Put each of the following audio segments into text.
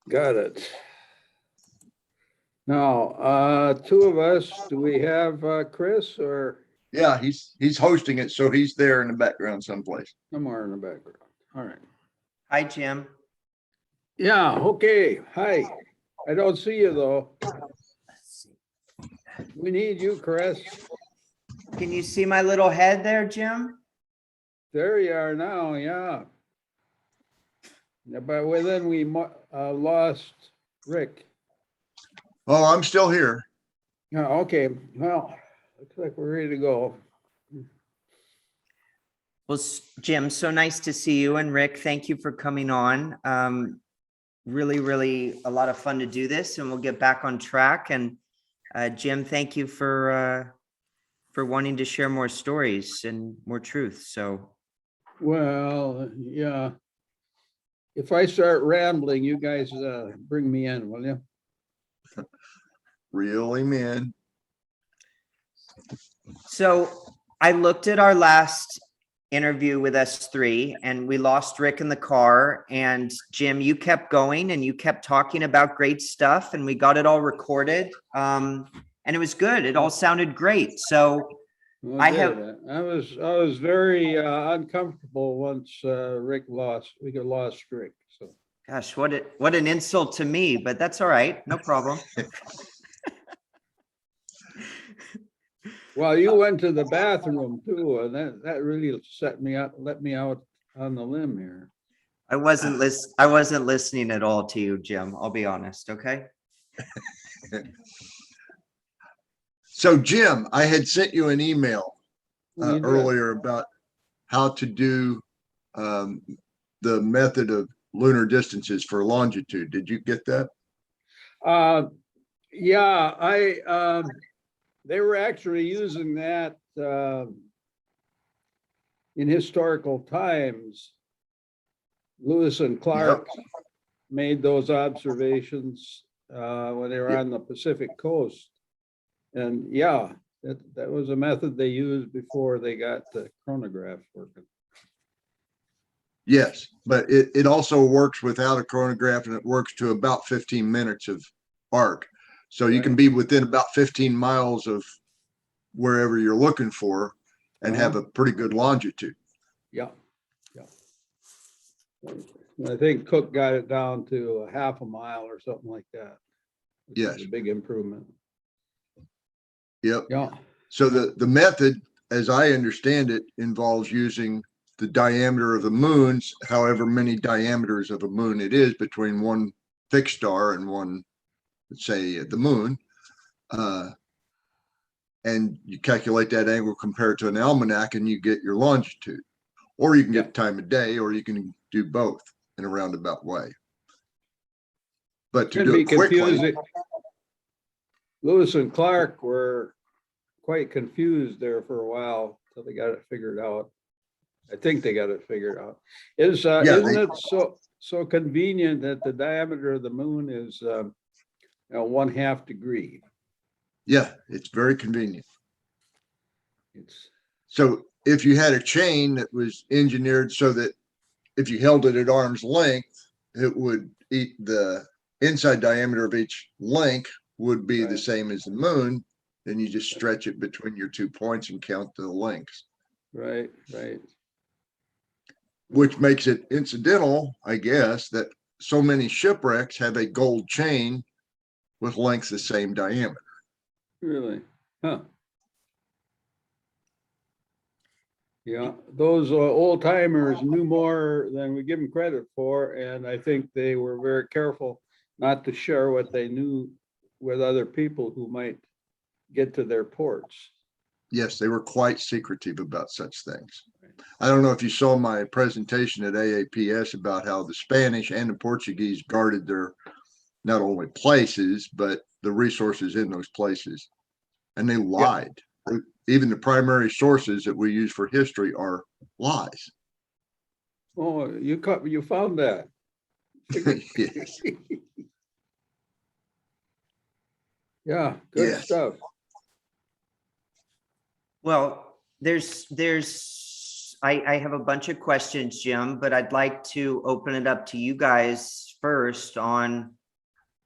Got it. Now, two of us, do we have Chris or Yeah, he's hosting it, so he's there in the background someplace. somewhere in the background? All right. Hi, Jim. Yeah, okay. Hi. I don't see you though. We need you, Chris. Can you see my little head there, Jim? There you are now, yeah. Yeah, but then we lost Rick. Oh, I'm still here. Yeah, okay. Well, looks like we're ready to go. Well, Jim, so nice to see you. And Rick, thank you for coming on. Really a lot of fun to do this, and we'll get back on track. And Jim, thank you for wanting to share more stories and more truth. So, Well, yeah. If I start rambling, you guys bring me in, will you? Really, man. So I looked at our last interview with S3 and we lost Rick in the car, and Jim, you kept going and you kept talking about great stuff, and we got it all recorded. And it was good. It all sounded great. So Well, I good. I was very uncomfortable once we lost Rick. So gosh, what an insult to me, but that's all right. No problem. well, you went to the bathroom too, and that really set me up, let me out on the limb here. I wasn't listening at all to you, Jim. I'll be honest. Okay. So, Jim, I had sent you an email You did. earlier about how to do the method of lunar distances for longitude. Did you get that? Yeah, they were actually using that in historical times. Lewis and Clark made those observations when they were on the Pacific coast. And yeah, that was a method they used before they got the chronograph working. Yes, but it also works without a chronograph, and it works to about 15 minutes of arc. So you can be within about 15 miles of wherever you're looking for and have a pretty good longitude. Yeah. I think Cook got it down to a half a mile or something like that. Yes. A big improvement. Yep. Yeah. So the method, as I understand it, involves using the diameter of the moons, however many diameters of a moon it is between one fixed star and one, let's say, the moon. And you calculate that angle compared to an almanac, and you get your longitude. Or you can get time of day, or you can do both in a roundabout way. But to do it quickly, Lewis and Clark were quite confused there for a while until they got it figured out. I think they got it figured out. Isn't it so convenient that the diameter of the moon is 1/2 degree? yeah, it's very convenient. It's So if you had a chain that was engineered so that if you held it at arm's length, it would eat the inside diameter of each link would be the same as the moon. Then you just stretch it between your 2 points and count the links. right. Which makes it incidental, I guess, that so many shipwrecks have a gold chain with lengths the same diameter. Really? Huh. Yeah, those old timers knew more than we give them credit for, and I think they were very careful not to share what they knew with other people who might get to their ports. Yes, they were quite secretive about such things. I don't know if you saw my presentation at AAPS about how the Spanish and the Portuguese guarded their not only places, but the resources in those places. And they lied. Yeah. Even the primary sources that we use for history are lies. Oh, you found that. Yes. Yeah, good stuff. Well, there's I have a bunch of questions, Jim, but I'd like to open it up to you guys first on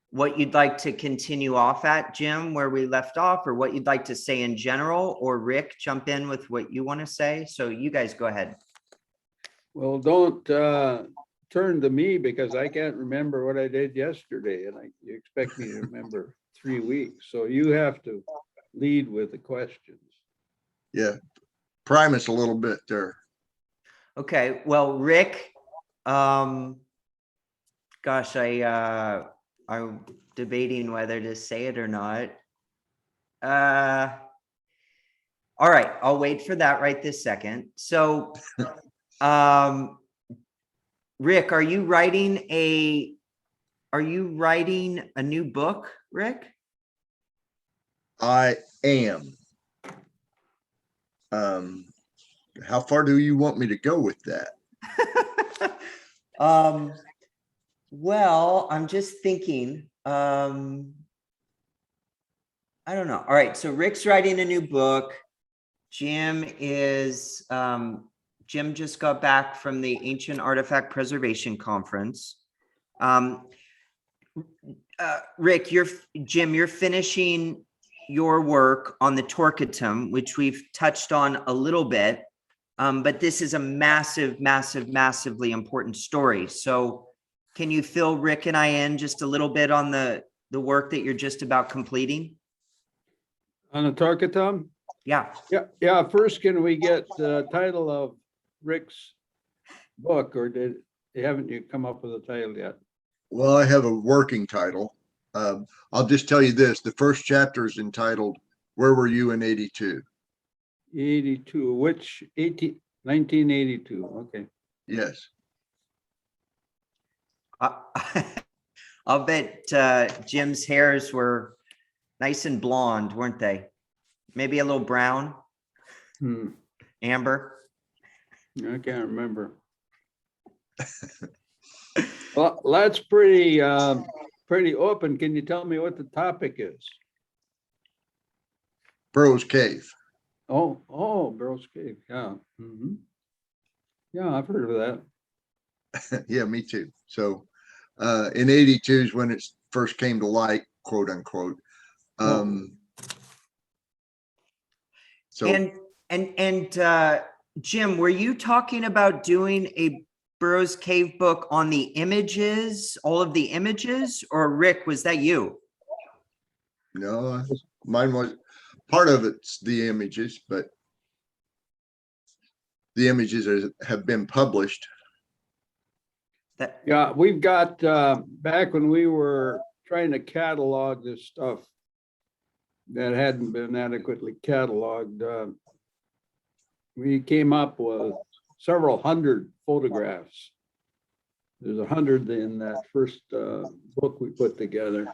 what you'd like to continue off at, Jim, where we left off, or what you'd like to say in general, or Rick, jump in with what you want to say. So you guys go ahead. Well, don't turn to me because I can't remember what I did yesterday, and you expect me to remember 3 weeks. So you have to lead with the questions. Yeah, prime us a little bit there. Okay, well, Rick, gosh, I'm debating whether to say it or not. All right, I'll wait for that right this second. So, Rick, are you writing a new book, Rick? I am. How far do you want me to go with that? Well, I'm just thinking, I don't know. All right. So Rick's writing a new book. Jim just got back from the Ancient Artifact Preservation Conference. Rick, Jim, you're finishing your work on the Torquetum, which we've touched on a little bit. But this is a massively important story. So can you fill Rick and I in just a little bit on the work that you're just about completing? On the Torquetum? Yeah. Yeah. First, can we get the title of Rick's book, or haven't you come up with a title yet? Well, I have a working title. I'll just tell you this. The first chapter is entitled, Where Were You in 82? 82, which 1982, okay. Yes. I'll bet Jim's hairs were nice and blonde, weren't they? Maybe a little brown, amber. I can't remember. Well, that's pretty open. Can you tell me what the topic is? Burroughs Cave. Oh, Burroughs Cave. Yeah. Yeah, I've heard of that. Yeah, me too. So in 82 is when it first came to light, quote unquote. So and Jim, were you talking about doing a Burroughs Cave book on the images, all of the images, or Rick, was that you? No, mine was part of it's the images, but the images have been published. Yeah, we've got back when we were trying to catalog this stuff that hadn't been adequately cataloged, we came up with several hundred photographs. There's 100 in that first book we put together,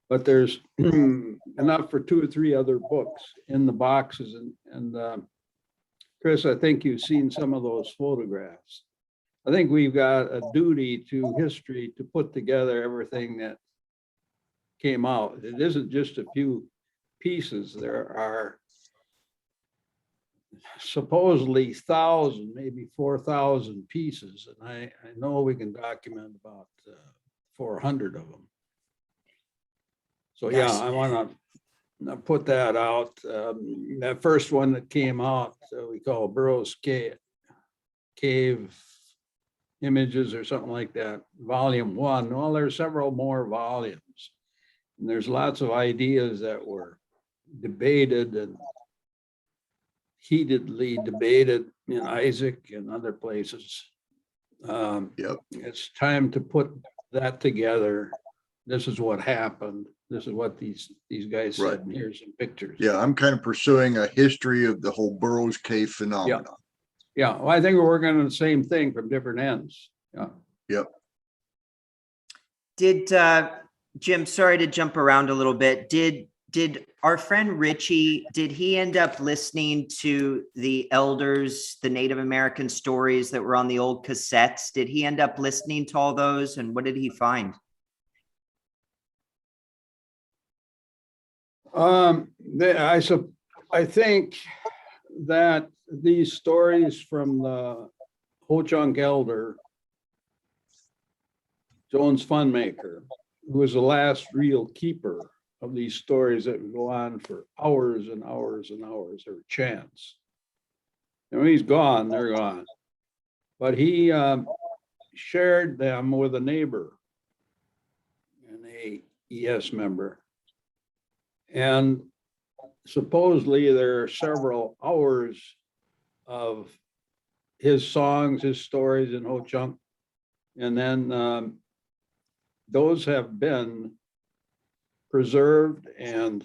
but there's enough for 2 or 3 other books in the boxes. And Chris, I think you've seen some of those photographs. I think we've got a duty to history to put together everything that came out. It isn't just a few pieces. There are supposedly 1,000, maybe 4,000 pieces. And I know we can document about 400 of them. So yeah, I want to put that out. That first one that came out, we call Burroughs Cave Images or something like that, volume 1. Well, there's several more volumes. And there's lots of ideas that were debated and heatedly debated in Isaac and other places. It's time to put that together. This is what happened. This is what these guys said. And here's some pictures. Yeah, I'm kind of pursuing a history of the whole Burroughs Cave phenomenon. Yeah, well, I think we're working on the same thing from different ends. Yeah. Yep. Did Jim, sorry to jump around a little bit. Did our friend Richie, did he end up listening to the elders, the Native American stories that were on the old cassettes? Did he end up listening to all those, and what did he find? I think that these stories from the Ho Chunk elder, Jones Funmaker, who was the last real keeper of these stories that would go on for hours and hours and hours. They were chants. And when he's gone, they're gone. But he shared them with a neighbor, an AES member. And supposedly there are several hours of his songs, his stories in Ho Chunk. And then those have been preserved, and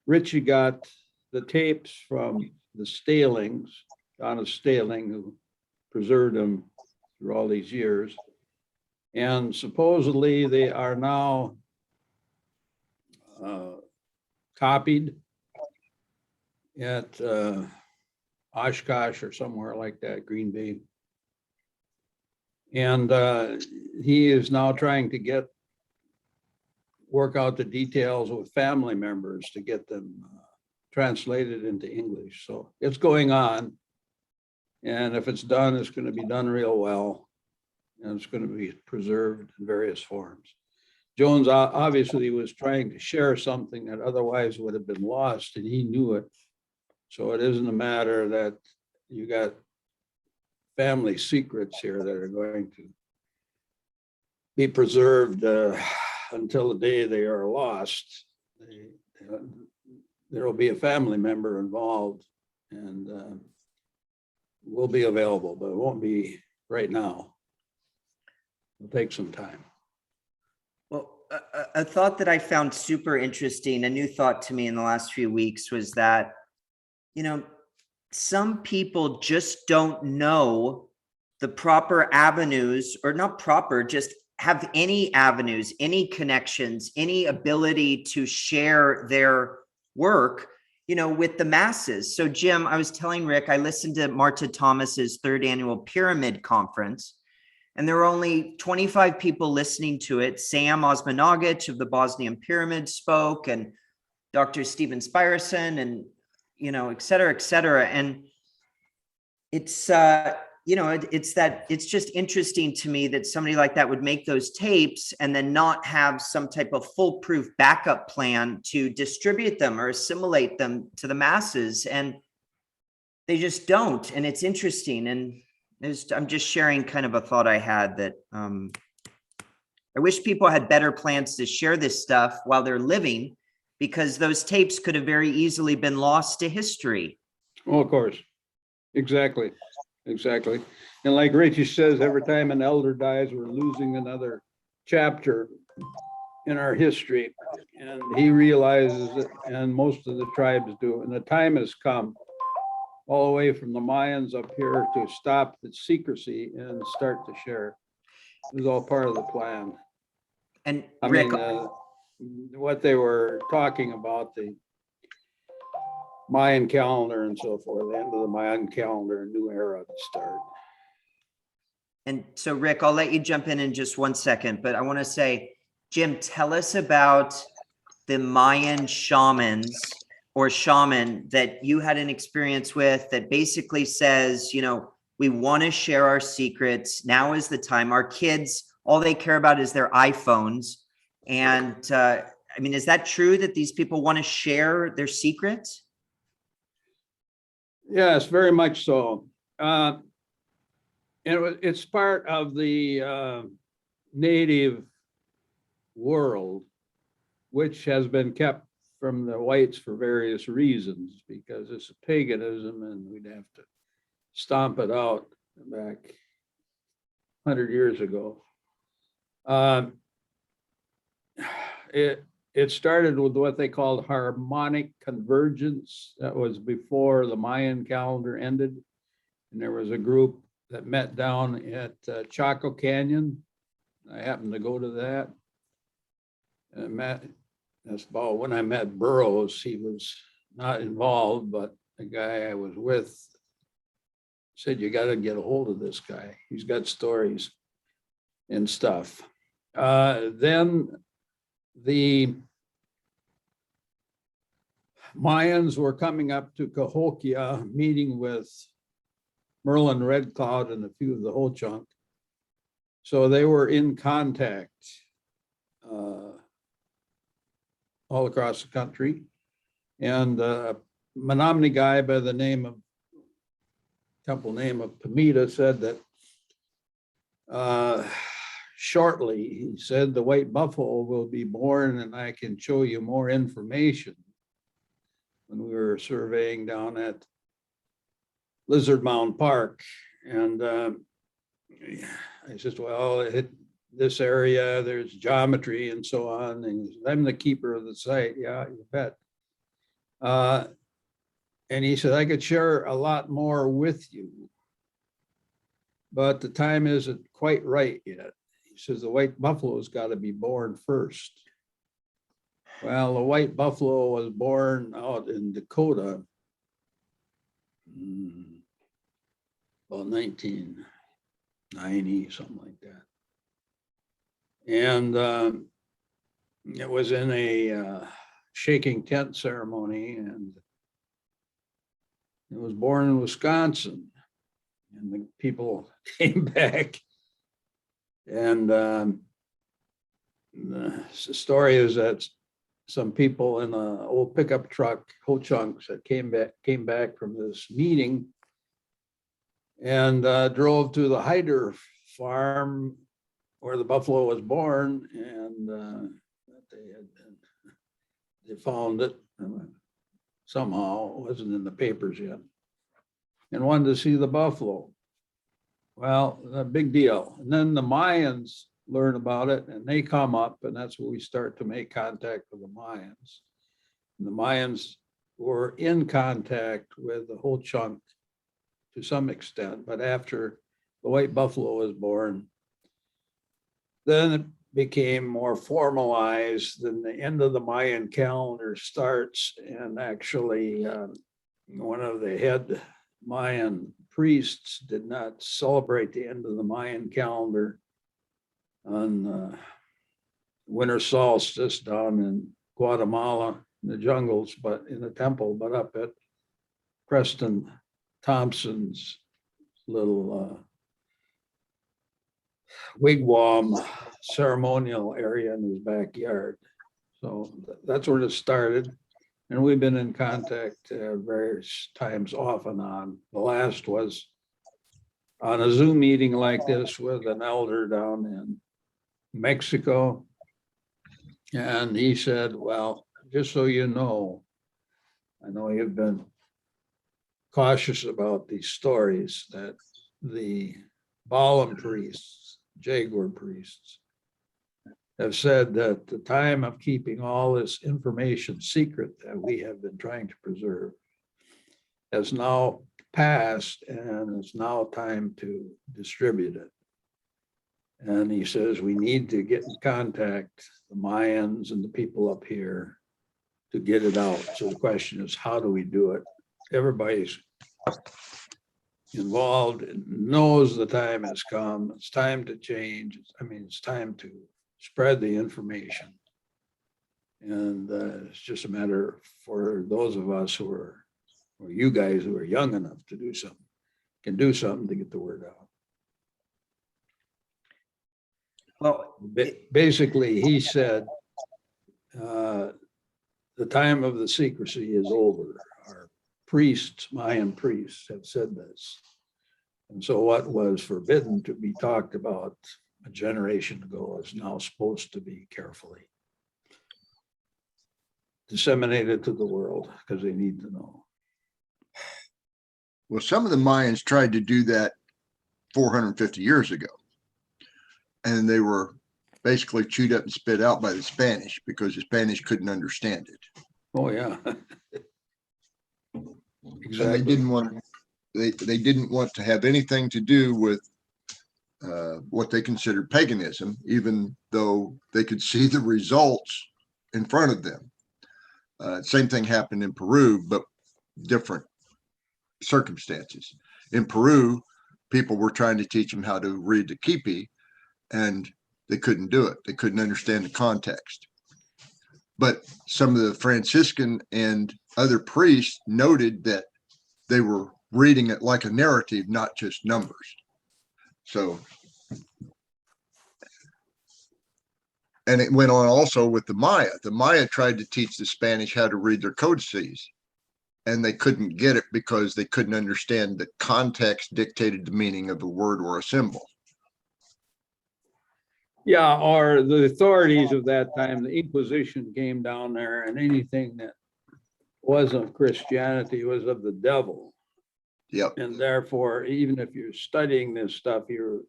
Richie got the tapes from the Stalings, Donna Staling, who preserved them through all these years. And supposedly they are now copied at Oshkosh or somewhere like that, Green Bay. And he is now trying to work out the details with family members to get them translated into English. So it's going on. And if it's done, it's going to be done real well. And it's going to be preserved in various forms. Jones obviously was trying to share something that otherwise would have been lost, and he knew it. So it isn't a matter that you got family secrets here that are going to be preserved until the day they are lost. There will be a family member involved, and will be available, but it won't be right now. It'll take some time. Well, a thought that I found super interesting, a new thought to me in the last few weeks, was that, you know, some people just don't know the proper avenues, or not proper, just have any avenues, any connections, any ability to share their work, you know, with the masses. So Jim, I was telling Rick, I listened to Marta Thomas's 3rd annual Pyramid Conference, and there were only 25 people listening to it. Sam Osmanagic of the Bosnian Pyramid spoke, and Dr. Steven Spirason, and, you know, et cetera, et cetera. And it's, you know, it's just interesting to me that somebody like that would make those tapes and then not have some type of foolproof backup plan to distribute them or assimilate them to the masses. And they just don't. And it's interesting. And I'm just sharing kind of a thought I had that I wish people had better plans to share this stuff while they're living, because those tapes could have very easily been lost to history. Oh, of course. Exactly. Exactly. And like Richie says, every time an elder dies, we're losing another chapter in our history. And he realizes it, and most of the tribes do. And the time has come, all the way from the Mayans up here, to stop the secrecy and start to share. It was all part of the plan. And I Rick, mean, what they were talking about, the Mayan calendar and so forth, the end of the Mayan calendar, a new era to start. and so Rick, I'll let you jump in just 1 second, but I want to say, Jim, tell us about the Mayan shamans or shaman that you had an experience with that basically says, you know, we want to share our secrets. Now is the time. Our kids, all they care about is their iPhones. And I mean, is that true that these people want to share their secrets? Yes, very much so. It's part of the native world, which has been kept from the whites for various reasons, because it's a paganism and we'd have to stomp it out back 100 years ago. It started with what they called harmonic convergence. That was before the Mayan calendar ended. And there was a group that met down at Chaco Canyon. I happened to go to that. And that's about when I met Burroughs. He was not involved, but the guy I was with said, you got to get a hold of this guy. He's got stories and stuff. Then Mayans were coming up to Cahokia, meeting with Merlin Red Cloud and a few of the Ho Chunk. So they were in contact all across the country. And a Menominee guy by the name of Pamita said that shortly, he said, the white buffalo will be born and I can show you more information. When we were surveying down at Lizard Mound Park. And I said, well, this area, there's geometry and so on. And he said, I'm the keeper of the site. Yeah, you bet. And he said, I could share a lot more with you, but the time isn't quite right yet. He says, the white buffalo's got to be born first. Well, the white buffalo was born out in Dakota about 1990, something like that. And it was in a shaking tent ceremony, and it was born in Wisconsin. And the people came back, and the story is that some people in an old pickup truck, Ho Chunks, that came back from this meeting and drove to the Hyder farm where the buffalo was born, and they found it somehow. It wasn't in the papers yet, and wanted to see the buffalo. Well, a big deal. And then the Mayans learn about it, and they come up, and that's where we start to make contact with the Mayans. And the Mayans were in contact with the whole chunk to some extent, but after the white buffalo was born, then it became more formalized, and the end of the Mayan calendar starts, and actually one of the head Mayan priests did not celebrate the end of the Mayan calendar on winter solstice down in Guatemala in the jungles, but in the temple, but up at Preston Thompson's little wigwam ceremonial area in his backyard. So that's where it started. And we've been in contact various times off and on. The last was on a Zoom meeting like this with an elder down in Mexico. And he said, well, just so you know, I know you've been cautious about these stories, that the Balaam priests, Jaguar priests, have said that the time of keeping all this information secret that we have been trying to preserve has now passed, and it's now time to distribute it. And he says we need to get in contact, the Mayans and the people up here, to get it out. So the question is, how do we do it? Everybody's involved and knows the time has come. It's time to change. I mean, it's time to spread the information. And it's just a matter for those of us who are, or you guys who are young enough to do something, can do something to get the word out. Well, basically, he said, the time of the secrecy is over. Our priests, Mayan priests, have said this. And so what was forbidden to be talked about a generation ago is now supposed to be carefully disseminated to the world, because they need to know. Well, some of the Mayans tried to do that 450 years ago, and they were basically chewed up and spit out by the Spanish because the Spanish couldn't understand it. Oh, yeah. Exactly. And they didn't want to have anything to do with what they considered paganism, even though they could see the results in front of them. Same thing happened in Peru, but different circumstances. In Peru, people were trying to teach them how to read the Kipi, and they couldn't do it. They couldn't understand the context. But some of the Franciscan and other priests noted that they were reading it like a narrative, not just numbers. So, and it went on also with the Maya. The Maya tried to teach the Spanish how to read their codices, and they couldn't get it because they couldn't understand that context dictated the meaning of a word or a symbol. Yeah, or the authorities of that time, the Inquisition came down there, and anything that wasn't Christianity was of the devil. Yep. And therefore, even if you're studying this stuff, you're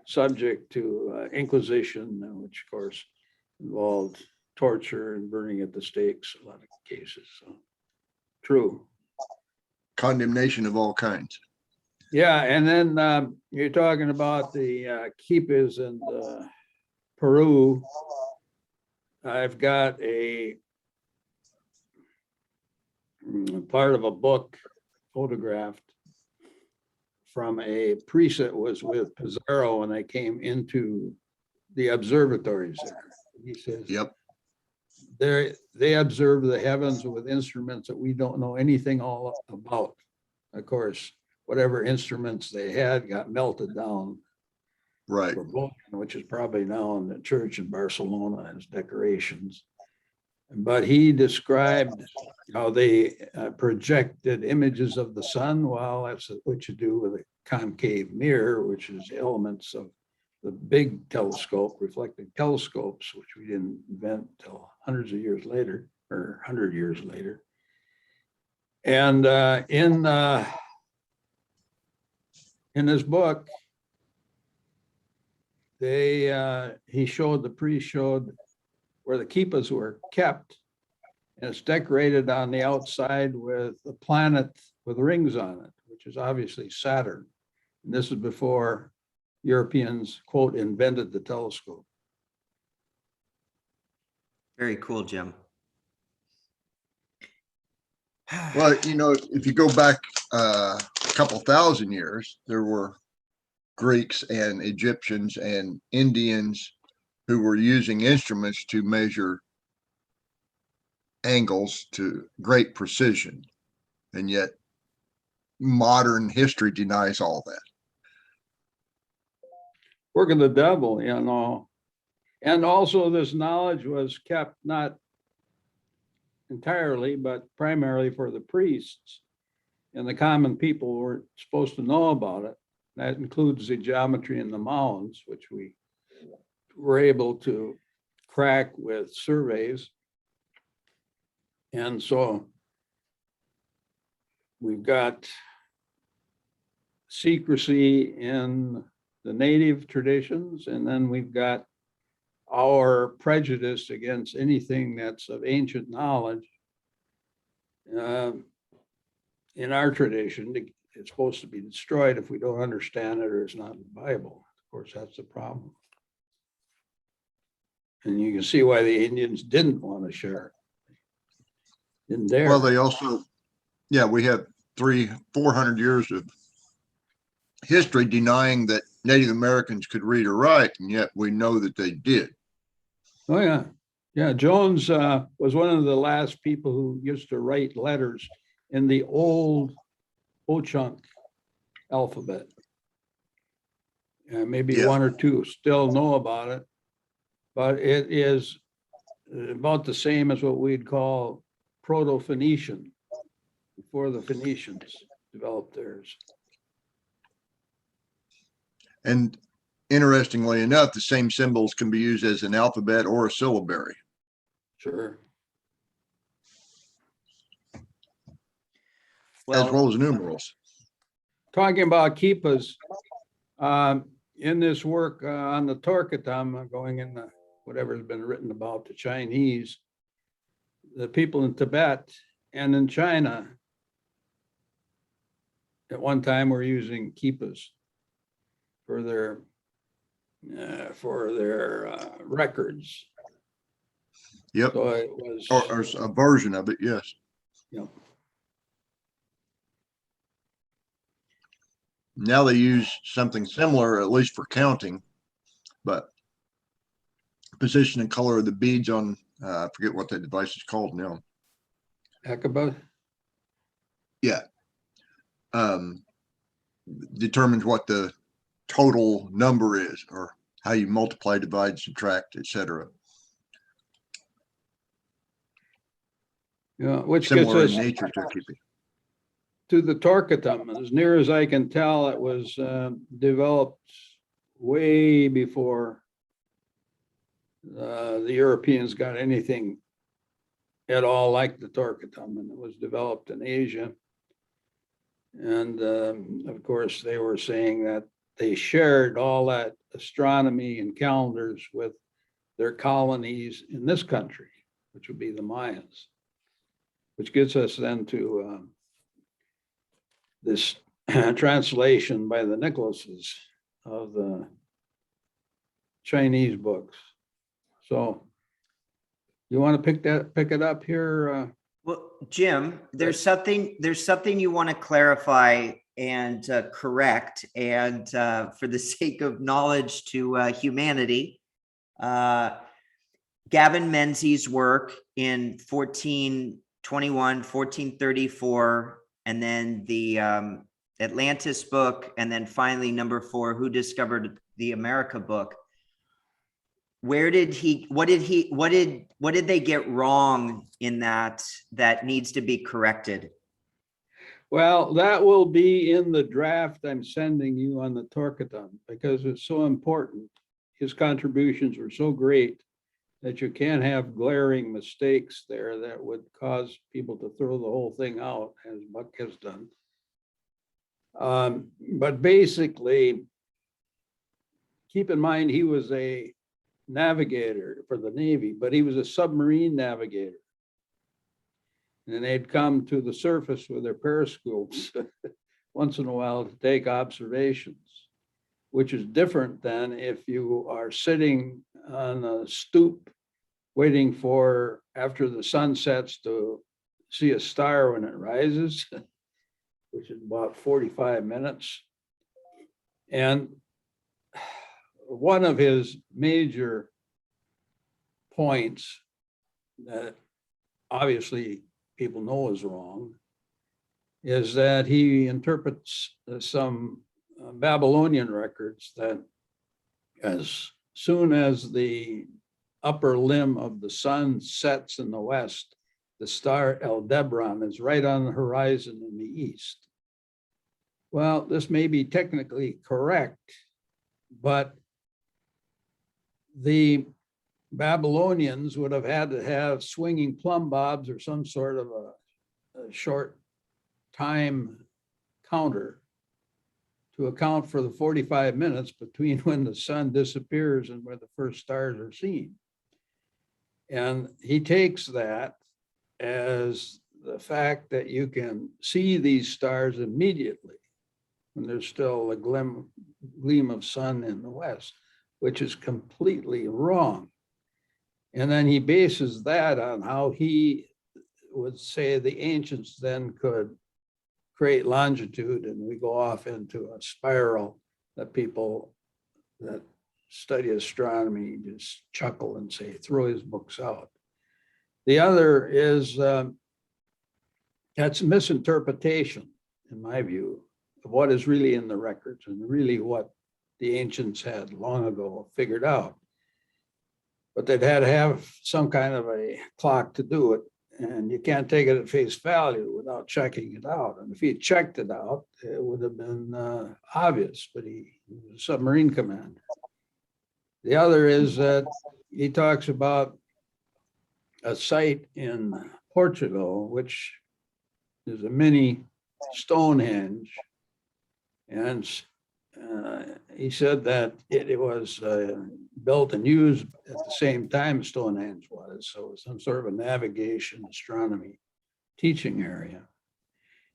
subject to Inquisition, which of course involved torture and burning at the stakes, a lot of cases. So true. Condemnation of all kinds. Yeah, and then you're talking about the keepers in Peru. I've got a part of a book photographed from a priest that was with Pizarro when they came into the observatories there. He says, Yep. They observe the heavens with instruments that we don't know anything all about. Of course, whatever instruments they had got melted down. Right. Which is probably now in the church in Barcelona as decorations. But he described how they projected images of the sun. Well, that's what you do with a concave mirror, which is elements of the big telescope, reflecting telescopes, which we didn't invent until hundreds of years later, or 100 years later. And in his book, the priest showed where the kippas were kept, and it's decorated on the outside with a planet with rings on it, which is obviously Saturn. And this is before Europeans, quote, invented the telescope. Very cool, Jim. Well, you know, if you go back a couple thousand years, there were Greeks and Egyptians and Indians who were using instruments to measure angles to great precision. And yet modern history denies all that. Work of the devil, you know. And also this knowledge was kept not entirely, but primarily for the priests. And the common people were supposed to know about it. That includes the geometry in the mounds, which we were able to crack with surveys. And so we've got secrecy in the native traditions, and then we've got our prejudice against anything that's of ancient knowledge. In our tradition, it's supposed to be destroyed if we don't understand it or it's not in the Bible. Of course, that's the problem. And you can see why the Indians didn't want to share it. Didn't dare. Well, they also, yeah, we have 400 years of history denying that Native Americans could read or write, and yet we know that they did. Oh, yeah. Yeah, Jones was one of the last people who used to write letters in the old Ho-Chunk alphabet. Maybe one or two still know about it, but it is about the same as what we'd call Proto-Phoenician, before the Phoenicians developed theirs. And interestingly enough, the same symbols can be used as an alphabet or a syllabary. Sure. As well as numerals. Talking about kippas, in this work on the Torkatam, going in the whatever's been written about the Chinese, the people in Tibet and in China at one time were using kippas for their records. Yep. So it was, or a version of it, yes. Yep. Now they use something similar, at least for counting, but position and color of the beads on, I forget what that device is called now. Akaba. Yeah. Determines what the total number is, or how you multiply, divide, subtract, etc. Yeah, which gets Similar in us nature to keeping. to the Torquetum. As near as I can tell, it was developed way before the Europeans got anything at all like the Torquetum, and it was developed in Asia. And of course, they were saying that they shared all that astronomy and calendars with their colonies in this country, which would be the Mayans, which gets us then to this translation by the Nicholases of the Chinese books. So you want to pick it up here? Well, Jim, there's something you want to clarify and correct, and for the sake of knowledge to humanity, Gavin Menzies' work in 1421, 1434, and then the Atlantis book, and then finally number 4, Who Discovered the America book. What did they get wrong in that needs to be corrected? Well, that will be in the draft I'm sending you on the Torquetum, because it's so important. His contributions were so great that you can't have glaring mistakes there that would cause people to throw the whole thing out, as Buck has done. But basically, keep in mind, he was a navigator for the Navy, but he was a submarine navigator. And they'd come to the surface with their periscopes once in a while to take observations, which is different than if you are sitting on a stoop waiting for after the sun sets to see a star when it rises, which is about 45 minutes. And one of his major points that obviously people know is wrong is that he interprets some Babylonian records that as soon as the upper limb of the sun sets in the west, the star Aldebaran is right on the horizon in the east. Well, this may be technically correct, but the Babylonians would have had to have swinging plumb bobs or some sort of a short time counter to account for the 45 minutes between when the sun disappears and where the first stars are seen. And he takes that as the fact that you can see these stars immediately when there's still a gleam of sun in the west, which is completely wrong. And then he bases that on how he would say the ancients then could create longitude, and we go off into a spiral that people that study astronomy just chuckle and say, throw his books out. The other is that's misinterpretation, in my view, of what is really in the records and really what the ancients had long ago figured out. But they'd had to have some kind of a clock to do it, and you can't take it at face value without checking it out. And if he had checked it out, it would have been obvious, but he was a submarine commander. The other is that he talks about a site in Portugal, which is a mini Stonehenge. And he said that it was built and used at the same time Stonehenge was. So it was some sort of a navigation, astronomy teaching area.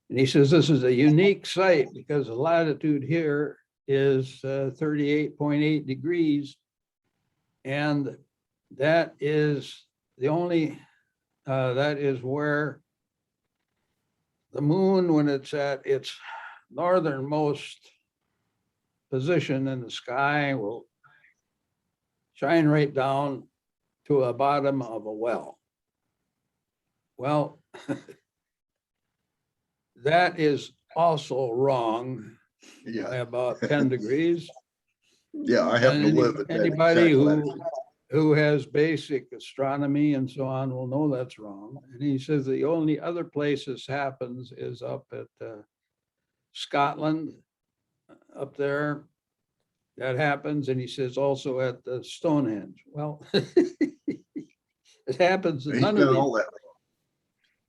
And he says this is a unique site because the latitude here is 38.8 degrees. And that is the only, that is where the moon, when it's at its northernmost position in the sky, will shine right down to a bottom of a well. Well, that is also wrong by Yeah, about 10 degrees. yeah, I happen to And live at that anybody exact who latitude. has basic astronomy and so on will know that's wrong. And he says the only other place this happens is up at Scotland, up there. That happens. And he says also at the Stonehenge. Well, it happens in He's none of got these, all that.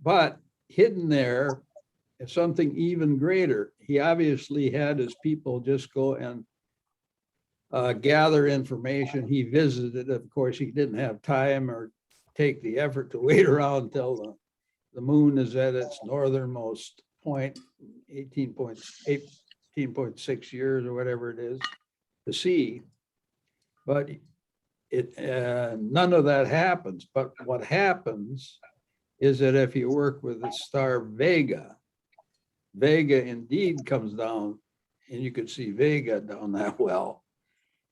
but hidden there is something even greater. He obviously had his people just go and gather information. He visited. Of course, he didn't have time or take the effort to wait around until the moon is at its northernmost point, 18.6 years or whatever it is, to see. But none of that happens. But what happens is that if you work with the star Vega, Vega indeed comes down, and you could see Vega down that well.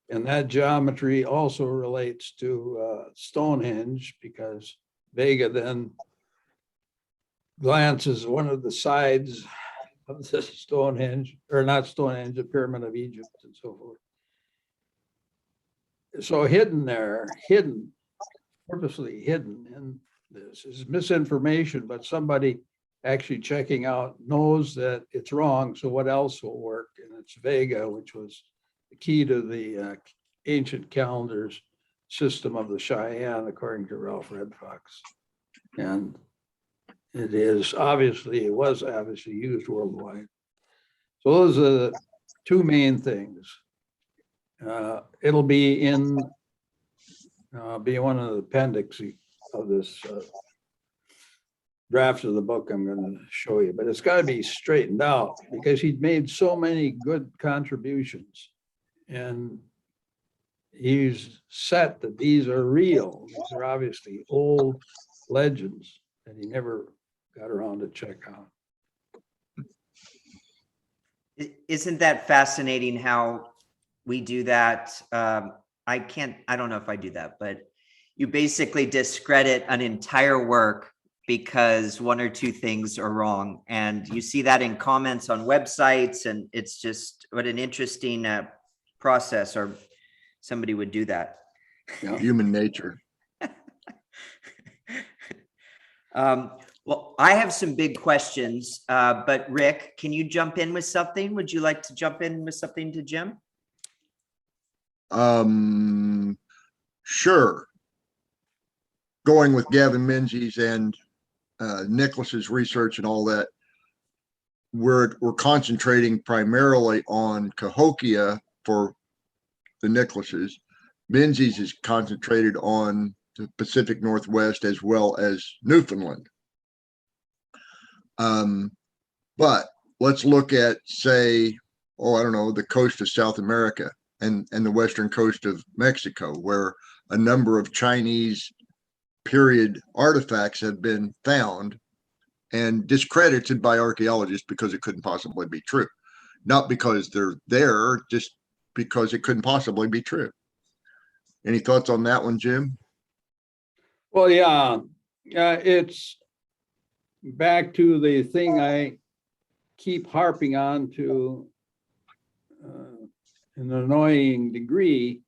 And that geometry also relates to Stonehenge, because Vega then glances one of the sides of the Stonehenge, or not Stonehenge, the Pyramid of Egypt and so forth. So hidden there, purposely hidden in this is misinformation, but somebody actually checking out knows that it's wrong. So what else will work? And it's Vega, which was the key to the ancient calendars system of the Cheyenne, according to Ralph Redfox. And it was obviously used worldwide. So those are the two main things. It'll be in be one of the appendices of this draft of the book I'm going to show you, but it's got to be straightened out because he'd made so many good contributions, and he's set that these are real. These are obviously old legends that he never got around to check out. Isn't that fascinating how we do that? I don't know if I do that, but you basically discredit an entire work because one or two things are wrong. And you see that in comments on websites, and it's just what an interesting process, or somebody would do that. Yeah. Human nature. Well, I have some big questions, but Rick, can you jump in with something? Would you like to jump in with something to Jim? Sure. Going with Gavin Menzies and Nicholas's research and all that, we're concentrating primarily on Cahokia for the Nicholases. Menzies is concentrated on the Pacific Northwest as well as Newfoundland. But let's look at, say, I don't know, the coast of South America and the western coast of Mexico, where a number of Chinese period artifacts have been found and discredited by archaeologists because it couldn't possibly be true. Not because they're there, just because it couldn't possibly be true. Any thoughts on that one, Jim? Well, yeah, it's back to the thing I keep harping on to an annoying degree.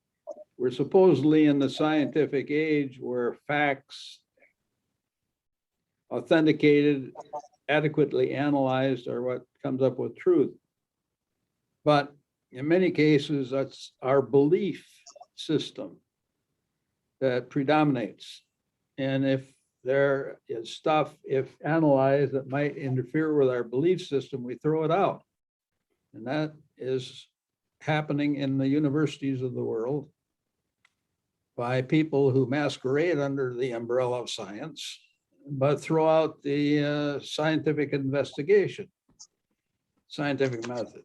We're supposedly in the scientific age where facts, authenticated, adequately analyzed, are what comes up with truth. But in many cases, that's our belief system that predominates. And if there is stuff, if analyzed, that might interfere with our belief system, we throw it out. And that is happening in the universities of the world by people who masquerade under the umbrella of science, but throw out the scientific investigation, scientific method.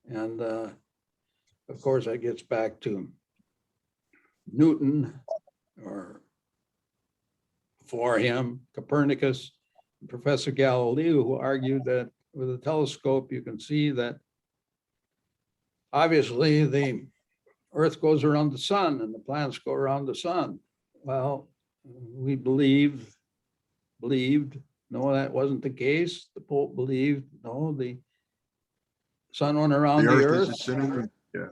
And of course, that gets back to Newton, or for him, Copernicus, Professor Galileo, who argued that with a telescope, you can see that obviously the Earth goes around the sun and the planets go around the sun. Well, we believed no, that wasn't the case. The Pope believed, no, the sun went around The the earth is earth. the center. Yeah.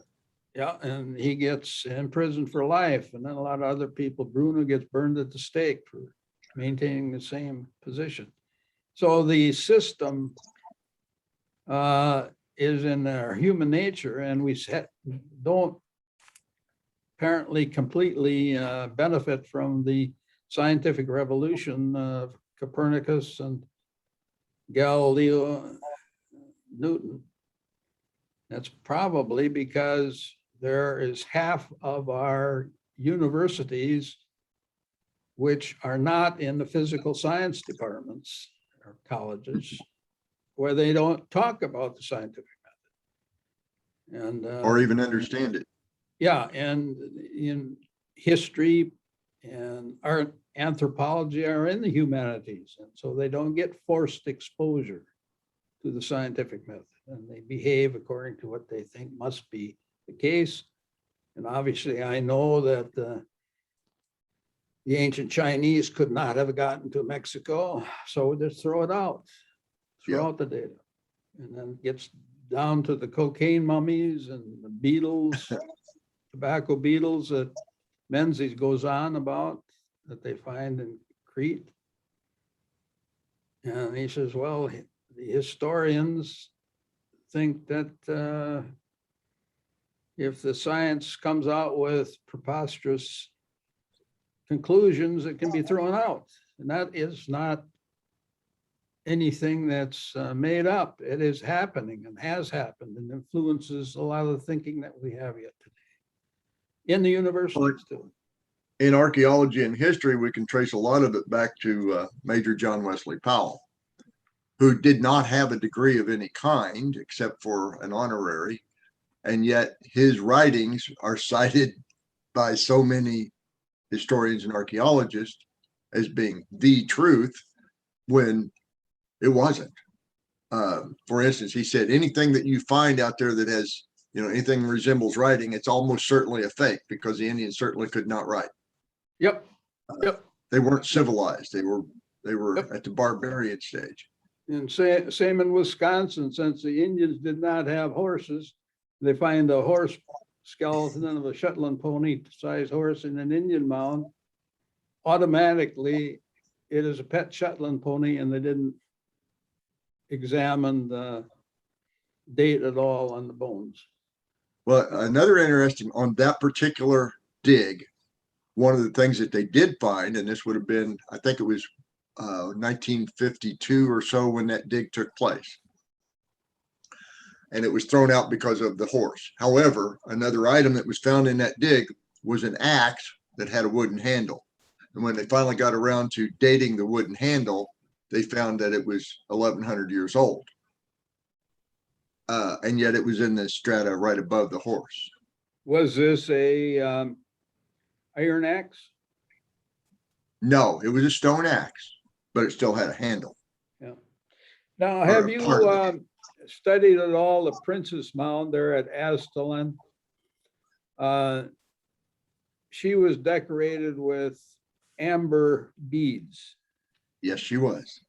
Yeah, and he gets in prison for life. And then a lot of other people, Bruno gets burned at the stake for maintaining the same position. So the system is in our human nature, and we don't apparently completely benefit from the scientific revolution of Copernicus and Galileo, Newton. That's probably because there is half of our universities which are not in the physical science departments or colleges, where they don't talk about the scientific method. And Or even understand it. yeah, and in history and art, anthropology are in the humanities, and so they don't get forced exposure to the scientific method, and they behave according to what they think must be the case. And obviously, I know that the ancient Chinese could not have gotten to Mexico, so just throw it out, throw out the data, and then it gets down to the cocaine mummies and the beetles, tobacco beetles that Menzies goes on about that they find in Crete. And he says, well, the historians think that if the science comes out with preposterous conclusions, it can be thrown out. And that is not anything that's made up. It is happening and has happened and influences a lot of the thinking that we have yet today in the universities too. In archaeology and history, we can trace a lot of it back to Major John Wesley Powell, who did not have a degree of any kind except for an honorary. And yet his writings are cited by so many historians and archaeologists as being the truth when it wasn't. For instance, he said, anything that you find out there that has, anything resembles writing, it's almost certainly a fake, because the Indians certainly could not write. Yep. They weren't civilized. They were Yep. at the barbarian stage. And same in Wisconsin, since the Indians did not have horses, they find a horse skeleton of a Shetland pony sized horse in an Indian mound. Automatically, it is a pet Shetland pony, and they didn't examine the date at all on the bones. Well, another interesting on that particular dig, one of the things that they did find, and this would have been, I think it was 1952 or so when that dig took place. And it was thrown out because of the horse. However, another item that was found in that dig was an axe that had a wooden handle. And when they finally got around to dating the wooden handle, they found that it was 1,100 years old. And yet it was in the strata right above the horse. Was this a iron axe? No, it was a stone axe, but it still had a handle. Yeah. Now, have you studied at all the Princess Mound there at Aztalan? She was decorated with amber beads. Yes, she was.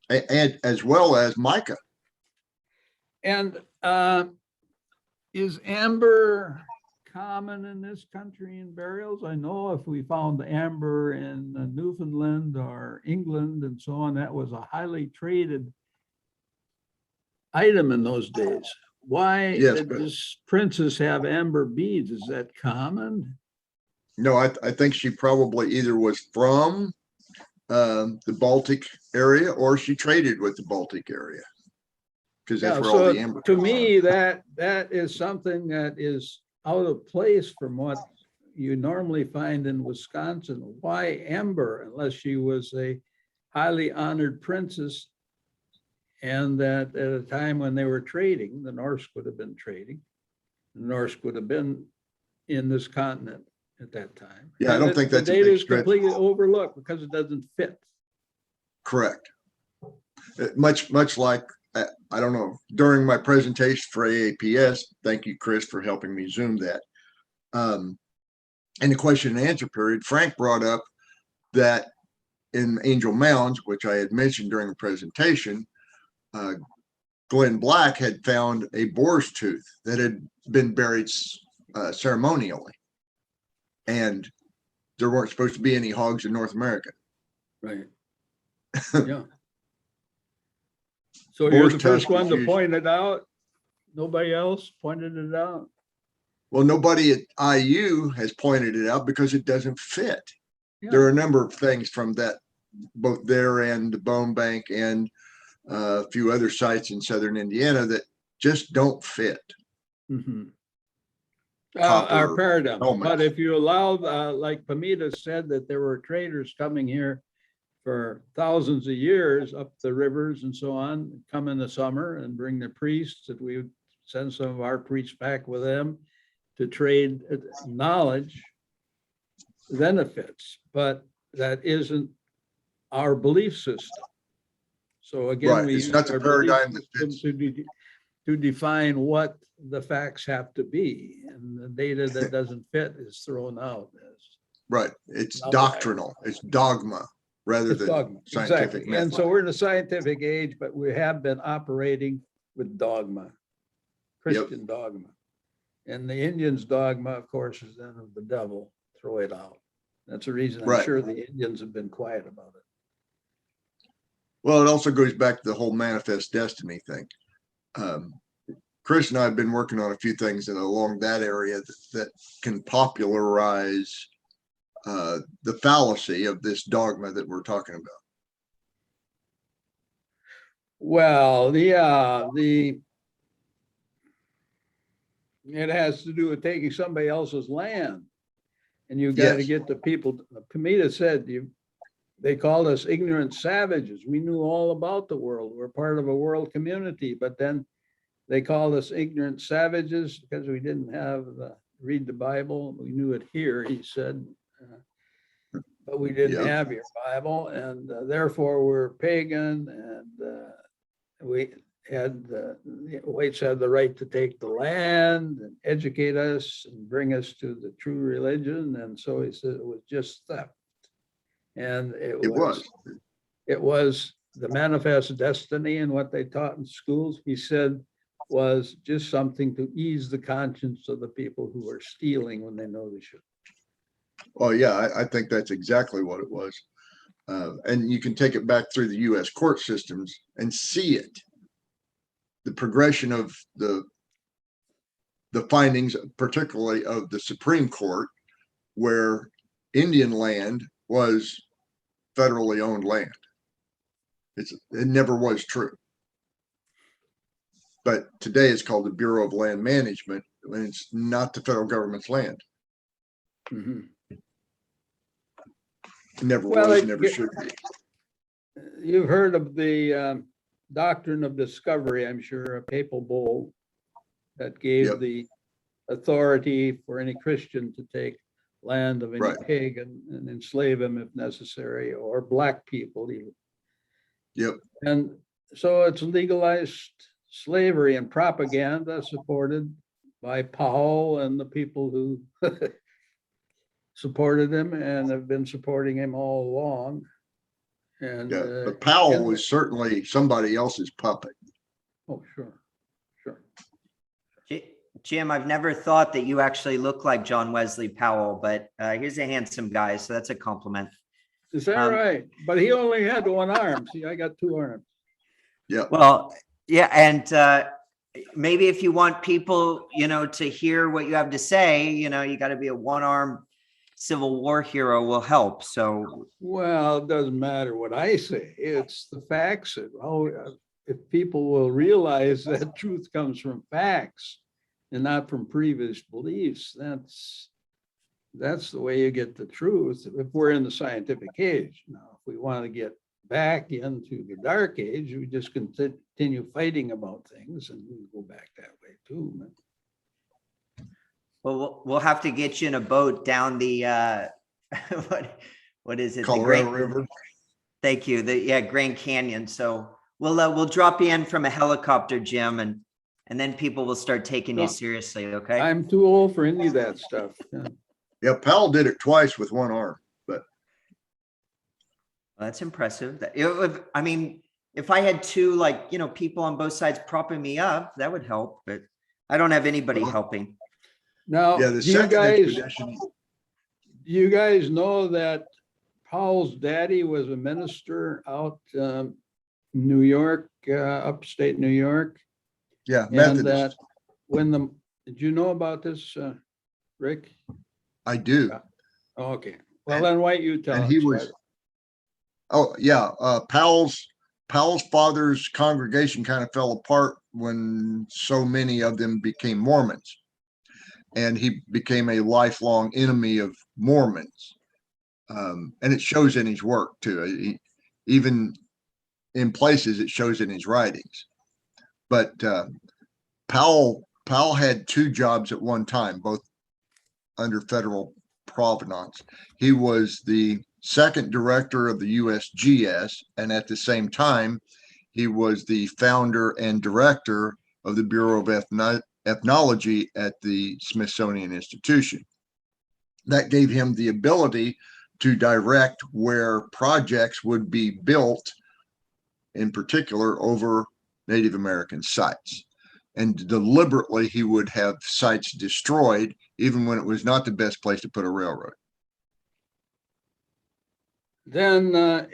And as well as mica. And is amber common in this country in burials? I know if we found amber in Newfoundland or England and so on, that was a highly traded item in those days. Why did this princess have amber beads? Is that common? No, I think she probably either was from the Baltic area, or she traded with the Baltic area, because that's where all the amber. To me, that is something that is out of place from what you normally find in Wisconsin. Why amber, unless she was a highly honored princess, and that at a time when they were trading, the Norse would have been trading. The Norse would have been in this continent at that time. Yeah, I don't think that's the data is completely overlooked because it doesn't fit. Correct. Much like, I don't know, during my presentation for AAPS, thank you, Chris, for helping me Zoom that. In the question and answer period, Frank brought up that in Angel Mounds, which I had mentioned during the presentation, Glenn Black had found a boar's tooth that had been buried ceremonially. And there weren't supposed to be any hogs in North America. Right. Yeah. So you're the first one to point it out? Nobody else pointed it out? Well, nobody at IU has pointed it out because it doesn't fit. Yeah. There are a number of things from that, both there and the Bone Bank and a few other sites in southern Indiana that just don't fit. Mm-hmm. Our paradigm. helmets. But if you allow, like Pamita said, that there were traders coming here for thousands of years up the rivers and so on, come in the summer and bring the priests, that we would send some of our priests back with them to trade knowledge, then it fits. But that isn't our belief system. So again, Right. we It's use not the our paradigm belief that system fits. to define what the facts have to be, and the data that doesn't fit is thrown out as Right. It's Not doctrinal. It's dogma rather it's than dogma. scientific Exactly. method. And so we're in a scientific age, but we have been operating with dogma, Christian dogma. And the Indians' dogma, of course, is then of the devil. Throw it out. That's the reason I'm Right. sure the Indians have been quiet about it. Well, it also goes back to the whole manifest destiny thing. Chris and I have been working on a few things along that area that can popularize the fallacy of this dogma that we're talking about. Well, it has to do with taking somebody else's land. And you've got to Yes. get the people. Pamita said they called us ignorant savages. We knew all about the world. We're part of a world community, but then they called us ignorant savages because we didn't read the Bible. We knew it here, he said, but we didn't have your Bible, and therefore we're pagan, and we had the whites had the right to take the land and educate us and bring us to the true religion. And so he said it was just theft. And it was the manifest destiny, and what they taught in schools, he said, was just something to ease the conscience of the people who are stealing when they know they should. Oh yeah, I think that's exactly what it was. And you can take it back through the US court systems and see it. The progression of the findings, particularly of the Supreme Court, where Indian land was federally owned land. It never was true. But today it's called the Bureau of Land Management, and it's not the federal government's land. Mm-hmm. It never was, never should be. You've heard of the doctrine of discovery, I'm sure, a papal bull that gave the authority for any Christian to take land of any pagan and enslave him if necessary, or black people even. Yep. And so it's legalized slavery and propaganda supported by Powell and the people who supported him and have been supporting him all along. And but Powell was certainly somebody else's puppet. Oh, sure. Jim, I've never thought that you actually look like John Wesley Powell, but he's a handsome guy, so that's a compliment. Is that right? But he only had one arm. See, I got two arms. Yeah. Well, yeah, and maybe if you want people, to hear what you have to say, you got to be a one-arm Civil War hero will help. So, well, it doesn't matter what I say. It's the facts. If people will realize that truth comes from facts and not from previous beliefs, that's the way you get the truth. If we're in the scientific age now, if we want to get back into the dark age, we just continue fighting about things, and we go back that way too. Man. Well, we'll have to get you in a boat down the what is it? Colorado River. Thank you. Grand Canyon. So we'll drop you in from a helicopter, Jim, and then people will start taking you seriously. Okay. I'm too old for any of that stuff. Yeah, Powell did it twice with one arm, but That's impressive. I mean, if I had two, like, you know, people on both sides propping me up, that would help, but I don't have anybody helping. Now, Yeah, do the you second guys, expedition, you guys know that Powell's daddy was a minister out New York, upstate New York? yeah, And that Methodist, did you know about this, Rick? I do. Okay, well then why don't you tell And us? he was, oh, yeah, Powell's father's congregation kind of fell apart when so many of them became Mormons. And he became a lifelong enemy of Mormons. And it shows in his work too. Even in places, it shows in his writings. But Powell had two jobs at one time, both under federal provenance. He was the second director of the USGS, and at the same time, he was the founder and director of the Bureau of Ethnology at the Smithsonian Institution. That gave him the ability to direct where projects would be built, in particular over Native American sites. And deliberately, he would have sites destroyed, even when it was not the best place to put a railroad. Then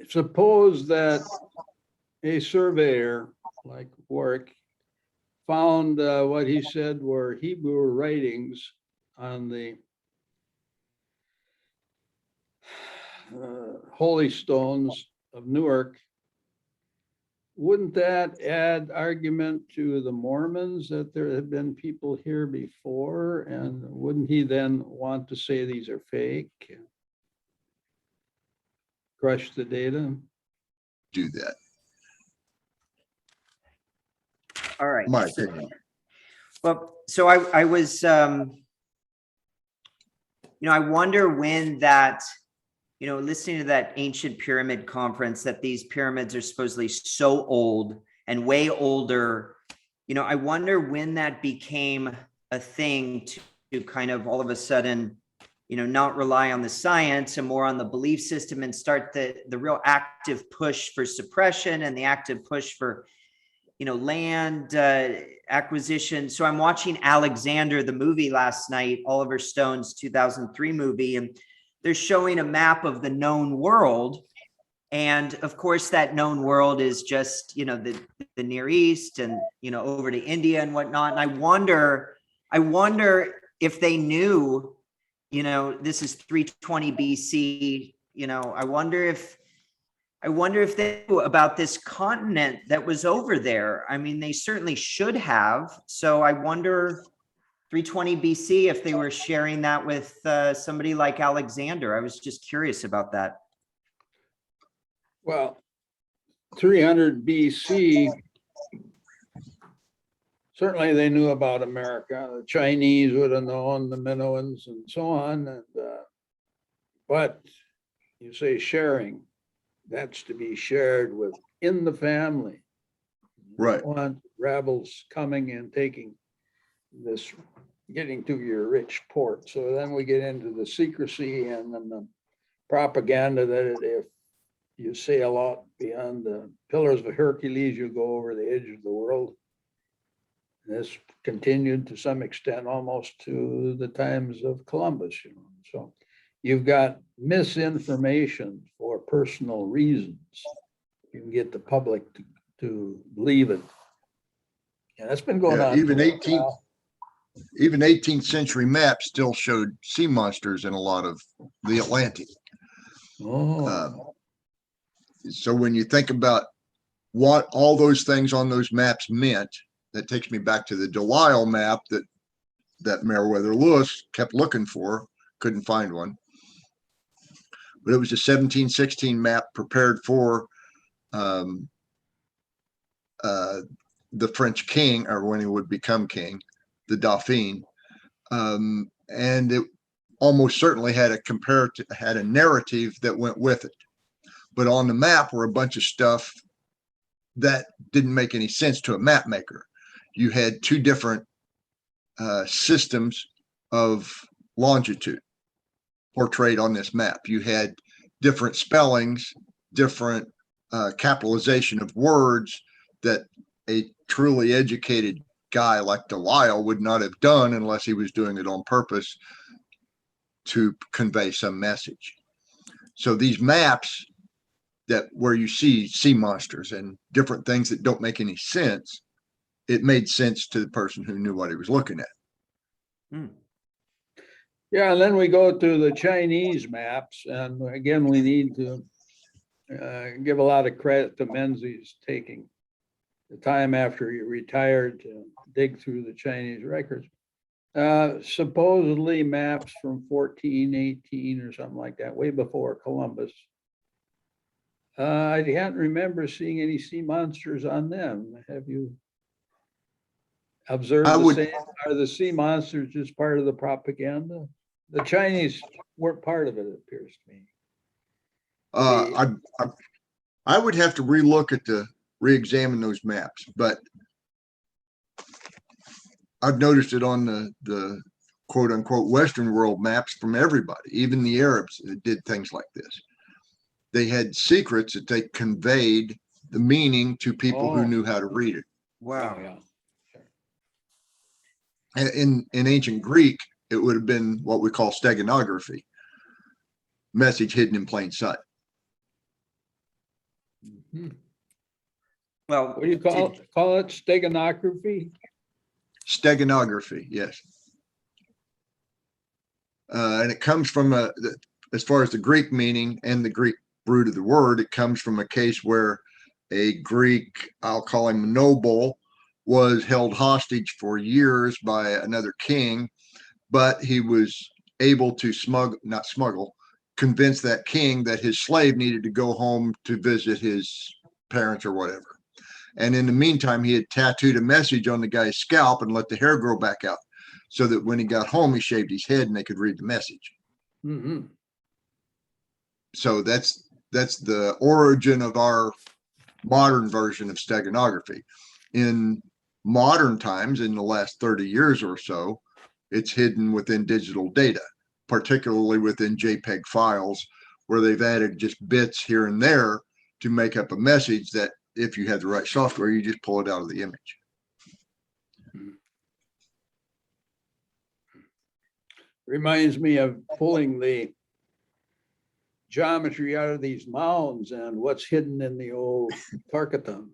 suppose that a surveyor like Warwick found what he said were Hebrew writings on the holy stones of Newark. Wouldn't that add argument to the Mormons that there have been people here before? And wouldn't he then want to say these are fake? Crush the data? Do that. All right. My opinion. Well, so I was, you know, I wonder when that, you know, listening to that ancient pyramid conference, that these pyramids are supposedly so old and way older, you know, I wonder when that became a thing to kind of all of a sudden, you know, not rely on the science and more on the belief system and start the real active push for suppression and the active push for, you know, land acquisition. So I'm watching Alexander, the movie last night, Oliver Stone's 2003 movie, and they're showing a map of the known world. And of course, that known world is just, you know, the Near East and, you know, over to India and whatnot. And I wonder if they knew, you know, this is 320 BC, you know, I wonder if they knew about this continent that was over there. I mean, they certainly should have. So I wonder 320 BC if they were sharing that with somebody like Alexander. I was just curious about that. Well, 300 BC, certainly they knew about America. The Chinese would have known, the Minoans and so on. And but you say sharing, that's to be shared within the family. Right. You don't want rebels coming and taking this, getting to your rich port. So then we get into the secrecy and then the propaganda that if you sail out beyond the Pillars of Hercules, you go over the edge of the world. This continued to some extent almost to the times of Columbus, you know. So you've got misinformation for personal reasons. You can get the public to believe it. And that's been going on. Even 18th century maps still showed sea monsters in a lot of the Atlantic. Oh. So when you think about what all those things on those maps meant, that takes me back to the Delisle map that Meriwether Lewis kept looking for, couldn't find one. But it was a 1716 map prepared for the French king, or when he would become king, the Dauphin. And it almost certainly had a narrative that went with it. But on the map were a bunch of stuff that didn't make any sense to a map maker. You had two different systems of longitude portrayed on this map. You had different spellings, different capitalization of words that a truly educated guy like Delisle would not have done unless he was doing it on purpose to convey some message. So these maps that where you see sea monsters and different things that don't make any sense, it made sense to the person who knew what he was looking at. Yeah, and then we go to the Chinese maps, and again, we need to give a lot of credit to Menzies taking the time after he retired to dig through the Chinese records. Supposedly maps from 1418 or something like that, way before Columbus. I can't remember seeing any sea monsters on them. Have you observed the same? Are the sea monsters just part of the propaganda? The Chinese weren't part of it, it appears to me. I would have to re-examine those maps, but I've noticed it on the quote unquote Western world maps from everybody, even the Arabs that did things like this. They had secrets that they conveyed the meaning to people who knew how to read it. Wow. Yeah. In ancient Greek, it would have been what we call steganography, message hidden in plain sight. Mm-hmm. Well, what do you call it? Steganography? Steganography, yes. And it comes from as far as the Greek meaning and the Greek root of the word, it comes from a case where a Greek, I'll call him noble, was held hostage for years by another king, but he was able to convince that king that his slave needed to go home to visit his parents or whatever. And in the meantime, he had tattooed a message on the guy's scalp and let the hair grow back out so that when he got home, he shaved his head and they could read the message. Mm-hmm. So that's the origin of our modern version of steganography. In modern times, in the last 30 years or so, it's hidden within digital data, particularly within JPEG files, where they've added just bits here and there to make up a message that if you have the right software, you just pull it out of the image. Reminds me of pulling the geometry out of these mounds and what's hidden in the old Tarkaton.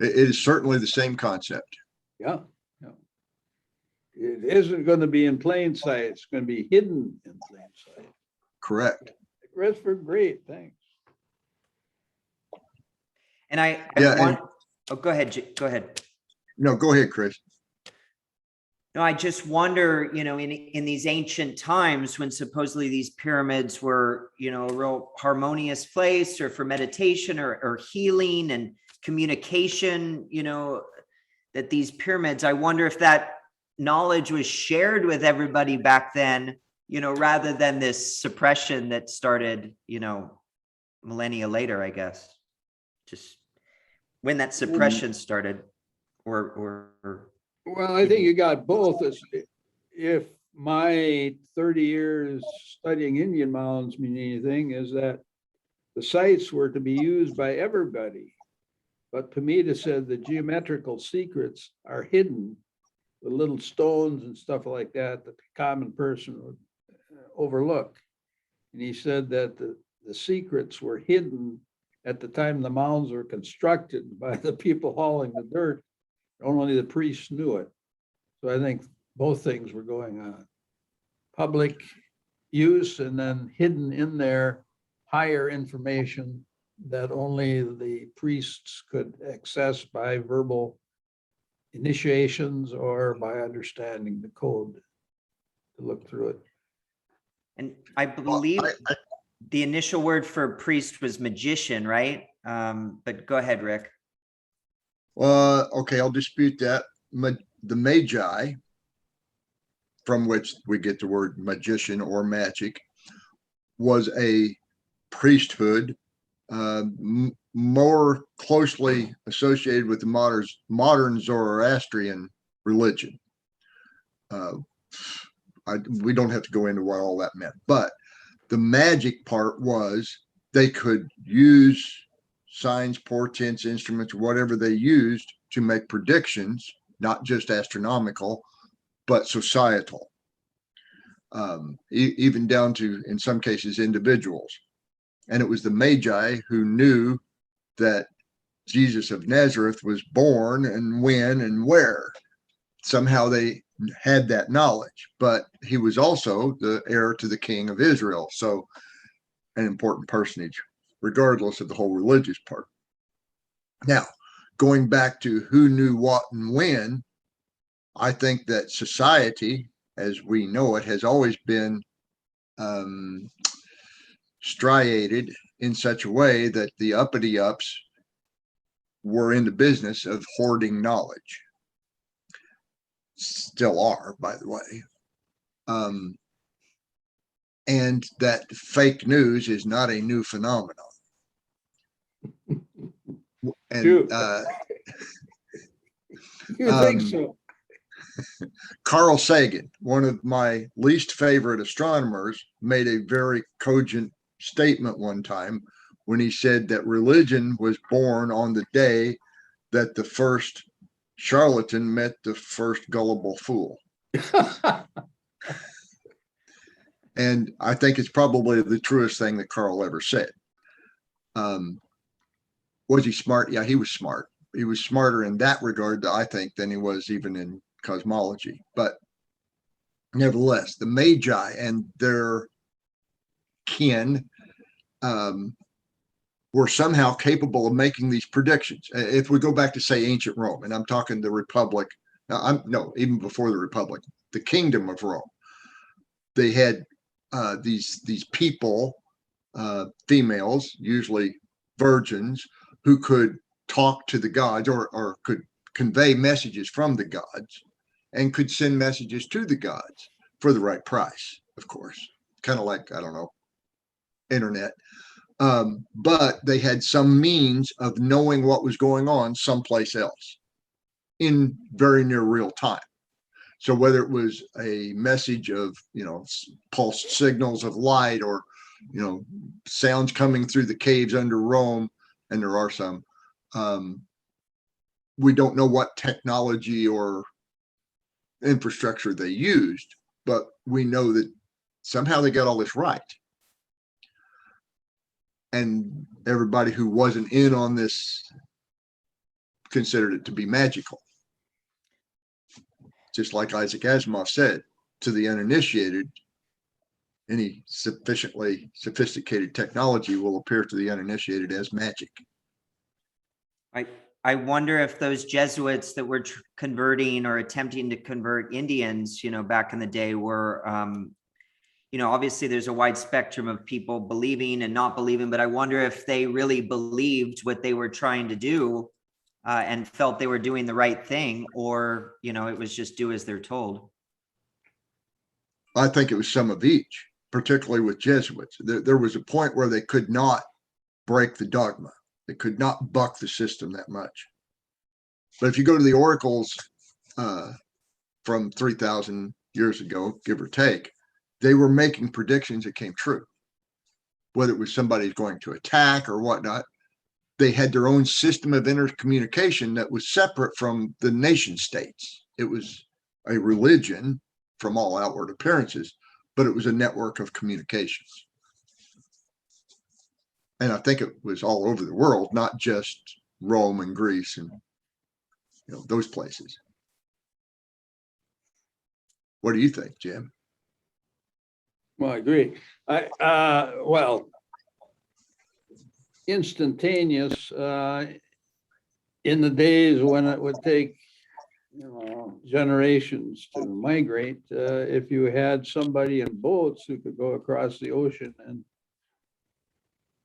It is certainly the same concept. Yeah. It isn't going to be in plain sight. It's going to be hidden in plain sight. Correct. Christopher, great, thanks. And go ahead. Go ahead. No, go ahead, Chris. No, I just wonder, in these ancient times when supposedly these pyramids were, a real harmonious place or for meditation or healing and communication, that these pyramids, I wonder if that knowledge was shared with everybody back then, rather than this suppression that started, millennia later, I guess. Just when that suppression started or well, I think you got both. If my 30 years studying Indian mounds mean anything, is that the sites were to be used by everybody. But Pamita said the geometrical secrets are hidden with little stones and stuff like that the common person would overlook. And he said that the secrets were hidden at the time the mounds were constructed by the people hauling the dirt. Only the priests knew it. So I think both things were going on. Public use and then hidden in there higher information that only the priests could access by verbal initiations or by understanding the code to look through it. And I believe the initial word for priest was magician, right? But go ahead, Rick. Okay, I'll dispute that. The Magi, from which we get the word magician or magic, was a priesthood more closely associated with the modern Zoroastrian religion. We don't have to go into what all that meant, but The magic part was they could use signs, portents, instruments, whatever they used to make predictions, not just astronomical, but societal. Even down to, in some cases, individuals. And it was the Magi who knew that Jesus of Nazareth was born and when and where. Somehow they had that knowledge, but he was also the heir to the king of Israel. So an important personage, regardless of the whole religious part. Now, going back to who knew what and when, I think that society, as we know it, has always been striated in such a way that the uppity ups were in the business of hoarding knowledge. Still are, by the way. And that fake news is not a new phenomenon. And you think so? Carl Sagan, one of my least favorite astronomers, made a very cogent statement one time when he said that religion was born on the day that the first charlatan met the first gullible fool. And I think it's probably the truest thing that Carl ever said. Was he smart? Yeah, he was smart. He was smarter in that regard, I think, than he was even in cosmology. But nevertheless, the Magi and their kin were somehow capable of making these predictions. If we go back to, say, ancient Rome, and I'm talking the Republic, even before the Republic, the Kingdom of Rome, they had these people, females, usually virgins, who could talk to the gods or could convey messages from the gods and could send messages to the gods for the right price, of course. Kind of like, I don't know, internet. But they had some means of knowing what was going on someplace else in very near real time. So whether it was a message of, pulsed signals of light or, sounds coming through the caves under Rome, and there are some, we don't know what technology or infrastructure they used, but we know that somehow they got all this right. And everybody who wasn't in on this considered it to be magical. Just like Isaac Asimov said, to the uninitiated, any sufficiently sophisticated technology will appear to the uninitiated as magic. I wonder if those Jesuits that were converting or attempting to convert Indians, back in the day were, obviously there's a wide spectrum of people believing and not believing, but I wonder if they really believed what they were trying to do and felt they were doing the right thing, or, it was just do as they're told. I think it was some of each, particularly with Jesuits. There was a point where they could not break the dogma. They could not buck the system that much. But if you go to the oracles from 3,000 years ago, give or take, they were making predictions that came true. Whether it was somebody's going to attack or whatnot, they had their own system of intercommunication that was separate from the nation states. It was a religion from all outward appearances, but it was a network of communications. And I think it was all over the world, not just Rome and Greece and those places. What do you think, Jim? Well, I agree. Instantaneous in the days when it would take generations to migrate. If you had somebody in boats who could go across the ocean and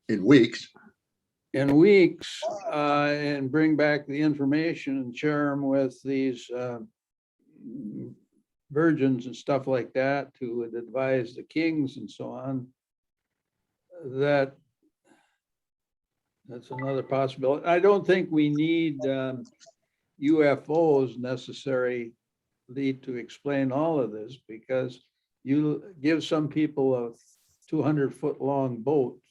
in weeks and bring back the information and share them with these virgins and stuff like that, who would advise the kings and so on, that's another possibility. I don't think we need UFOs necessarily to explain all of this, because you give some people a 200-foot long boats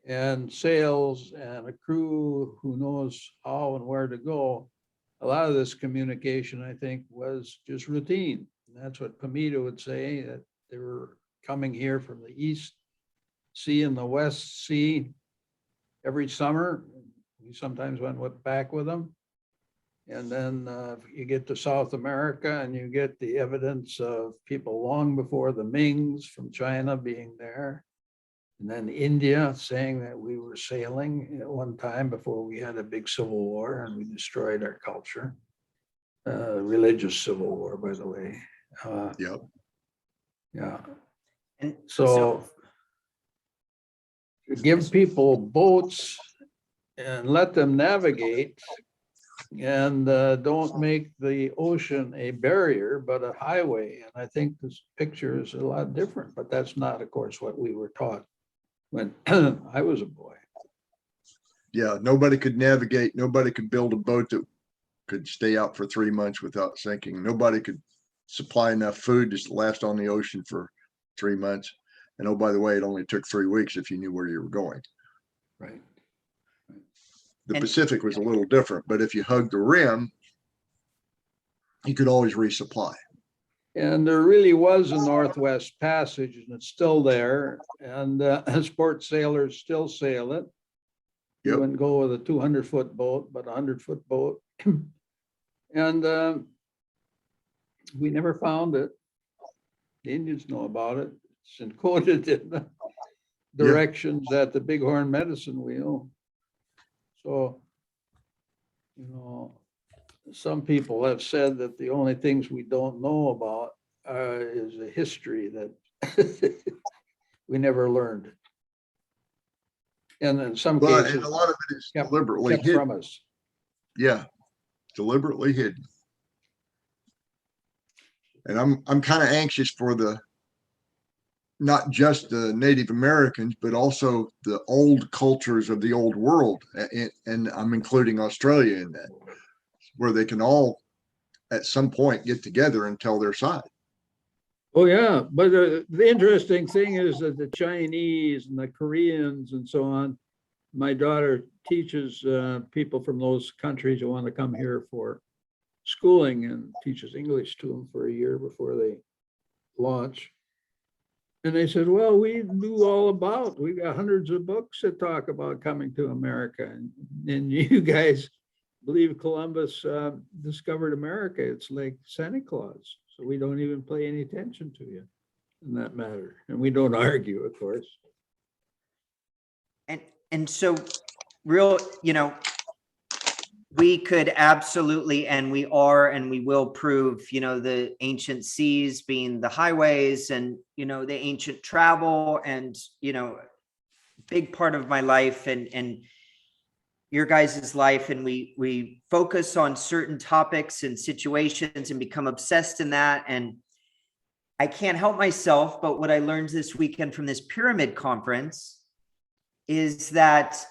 and sails and a crew who knows how and where to go. A lot of this communication, I think, was just routine. And that's what Pamita would say, that they were coming here from the East Sea and the West Sea every summer. We sometimes went back with them. And then you get to South America and you get the evidence of people long before the Mings from China being there. And then India saying that we were sailing at one time before we had a big civil war and we destroyed our culture. Religious civil war, by the way. Yep. Yeah. And So give people boats and let them navigate, and don't make the ocean a barrier, but a highway. And I think this picture is a lot different, but that's not, of course, what we were taught when I was a boy. Yeah, nobody could navigate. Nobody could build a boat that could stay out for 3 months without sinking. Nobody could supply enough food to last on the ocean for 3 months. And oh, by the way, it only took 3 weeks if you knew where you were going. Right. The Pacific was a little different, but if you hugged the rim, you could always resupply. And there really was a Northwest Passage, and it's still there. And sport sailors still sail it. You Yep. wouldn't go with a 200-foot boat, but a 100-foot boat. And we never found it. The Indians know about it. It's encoded in the directions at the Bighorn Medicine Wheel. So, you know, some people have said that the only things we don't know about is a history that we never learned. And in some cases, And a lot of it is kept deliberately from hidden. us. Yeah, deliberately hidden. And I'm kind of anxious for not just the Native Americans, but also the old cultures of the old world. And I'm including Australia in that, where they can all at some point get together and tell their side. Oh, yeah. But the interesting thing is that the Chinese and the Koreans and so on, my daughter teaches people from those countries who want to come here for schooling and teaches English to them for a year before they launch. And they said, well, we knew all about, we got hundreds of books that talk about coming to America. And you guys believe Columbus discovered America. It's like Santa Claus. So we don't even pay any attention to you in that matter. And we don't argue, of course. And so real, you know, we could absolutely, and we are, and we will prove, you know, the ancient seas being the highways and, you know, the ancient travel and, you know, big part of my life and your guys' life. And we focus on certain topics and situations and become obsessed in that. And I can't help myself, but what I learned this weekend from this pyramid conference is that,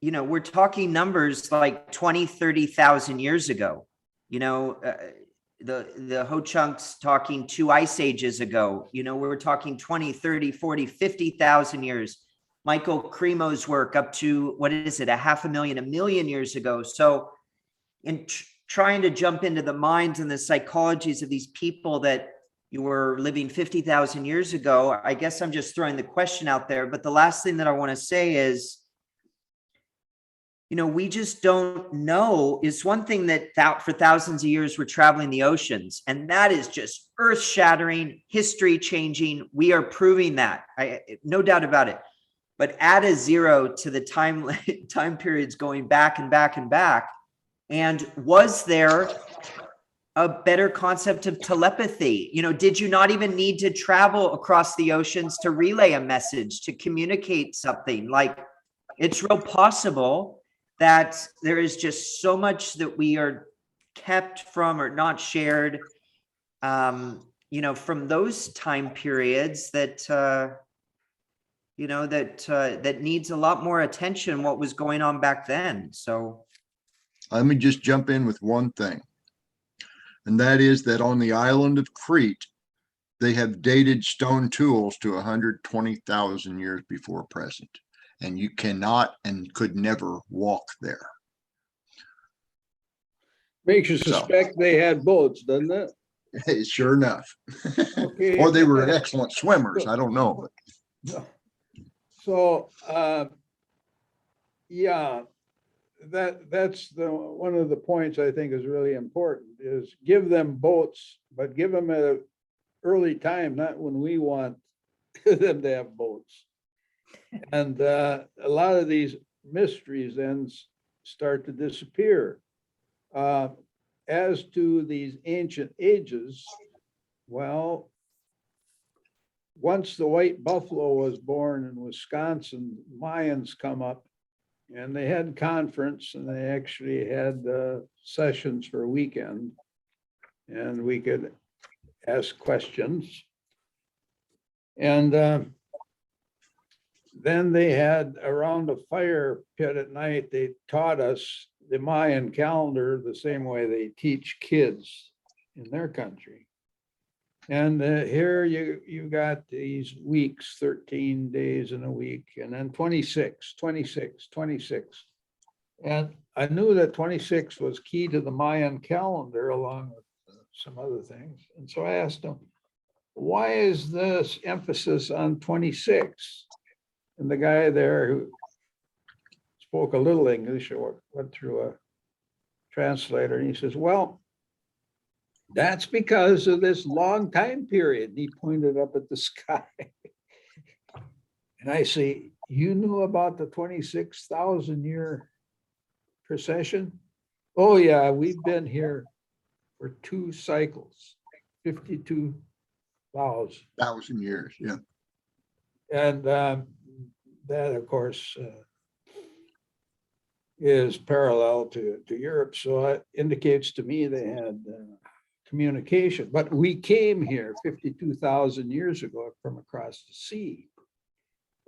you know, we're talking numbers like 20,000-30,000 years ago. You know, the Ho-Chunks talking 2 ice ages ago. You know, we're talking 20, 30, 40, 50,000 years. Michael Cremo's work up to, what is it, 500,000, 1 million years ago. So in trying to jump into the minds and the psychologies of these people that you were living 50,000 years ago, I guess I'm just throwing the question out there. But the last thing that I want to say is, you know, we just don't know. It's one thing that for thousands of years we're traveling the oceans, and that is just earth-shattering, history-changing. We are proving that, no doubt about it. But add a 0 to the time periods going back and back and back. And was there a better concept of telepathy? You know, did you not even need to travel across the oceans to relay a message, to communicate something? Like, it's real possible that there is just so much that we are kept from or not shared, you know, from those time periods that, you know, that needs a lot more attention, what was going on back then. So Let me just jump in with one thing. And that is that on the island of Crete, they have dated stone tools to 120,000 years before present, and you cannot and could never walk there. Makes you So. suspect they had boats, doesn't it? Sure enough. Okay. Or they were excellent swimmers. I don't know. So, yeah, that's one of the points I think is really important is give them boats, but give them at an early time, not when we want them to have boats. And a lot of these mysteries then start to disappear. As to these ancient ages, well, once the white buffalo was born in Wisconsin, Mayans come up and they had conference and they actually had sessions for a weekend and we could ask questions. And then they had around a fire pit at night, they taught us the Mayan calendar the same way they teach kids in their country. And here you got these weeks, 13 days in a week, and then 26. And I knew that 26 was key to the Mayan calendar along with some other things. And so I asked him, why is this emphasis on 26? And the guy there who spoke a little English or went through a translator, and he says, well, that's because of this long time period. And he pointed up at the sky. And I say, you knew about the 26,000 year procession? Oh yeah, we've been here for 2 cycles, 52,000 years, yeah. And that, of course, is parallel to Europe. So it indicates to me they had communication. But we came here 52,000 years ago from across the sea.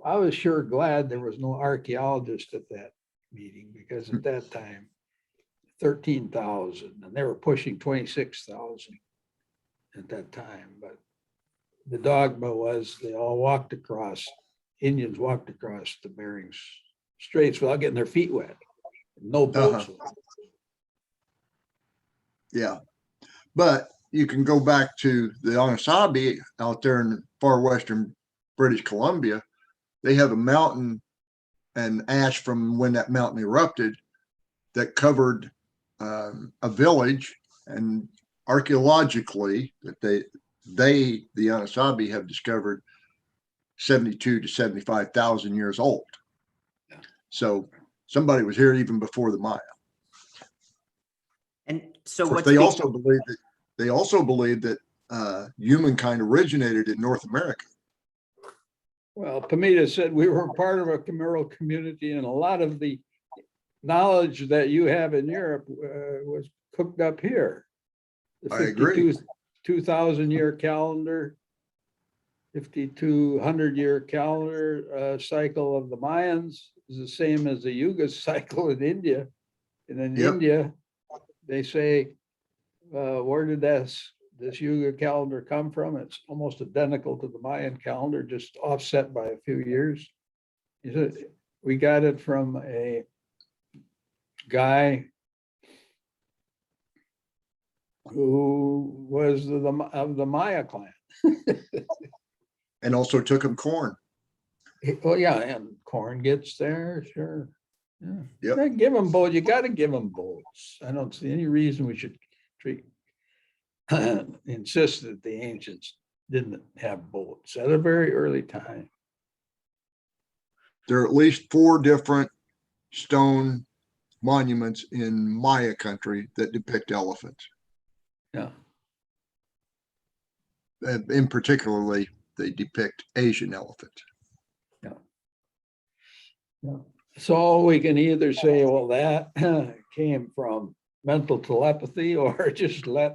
I was sure glad there was no archaeologist at that meeting because at that time, 13,000, and they were pushing 26,000 at that time. But the dogma was they all walked across, Indians walked across the Bering Straits without getting their feet wet. No boats. Yeah. But you can go back to the Anasabi out there in far western British Columbia. They have a mountain and ash from when that mountain erupted that covered a village, and archaeologically that the Anasabi have discovered 72 to 75,000 years old. Yeah. So somebody was here even before the Maya. And so what they also believe that humankind originated in North America. Well, Pamita said we were part of a Camaro community, and a lot of the knowledge that you have in Europe was cooked up here. The I agree. 2,000 year calendar, 5,200 year calendar cycle of the Mayans is the same as the Yuga cycle in India. And in India, they say, where did this Yuga calendar come from? It's almost identical to the Mayan calendar, just offset by a few years. He said, we got it from a guy who was of the Maya clan. And also took him corn. Oh yeah, and corn gets there, sure. Yeah. Yep. Give them both. You got to give them boats. I don't see any reason we should insist that the ancients didn't have boats at a very early time. There are at least 4 different stone monuments in Maya country that depict elephants. Yeah. In particularly, they depict Asian elephants. Yeah. Yeah. So we can either say, well, that came from mental telepathy, or just let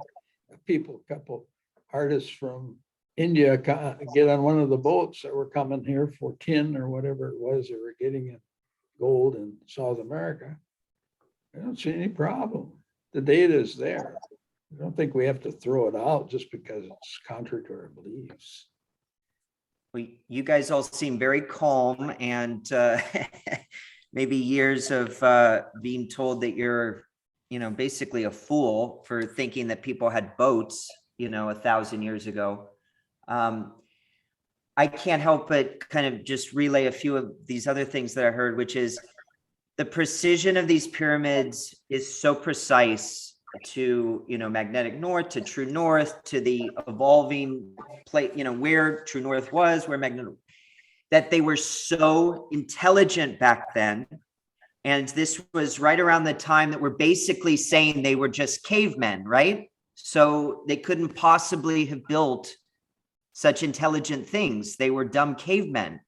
a couple artists from India get on one of the boats that were coming here for tin or whatever it was they were getting in gold in South America. I don't see any problem. The data is there. I don't think we have to throw it out just because it's contrary to our beliefs. You guys all seem very calm, and maybe years of being told that you're, basically a fool for thinking that people had boats, 1,000 years ago. I can't help but kind of just relay a few of these other things that I heard, which is the precision of these pyramids is so precise to, magnetic north, to true north, to the evolving plate, where true north was, where magnetic, that they were so intelligent back then. And this was right around the time that we're basically saying they were just cavemen, right? So they couldn't possibly have built such intelligent things. They were dumb cavemen.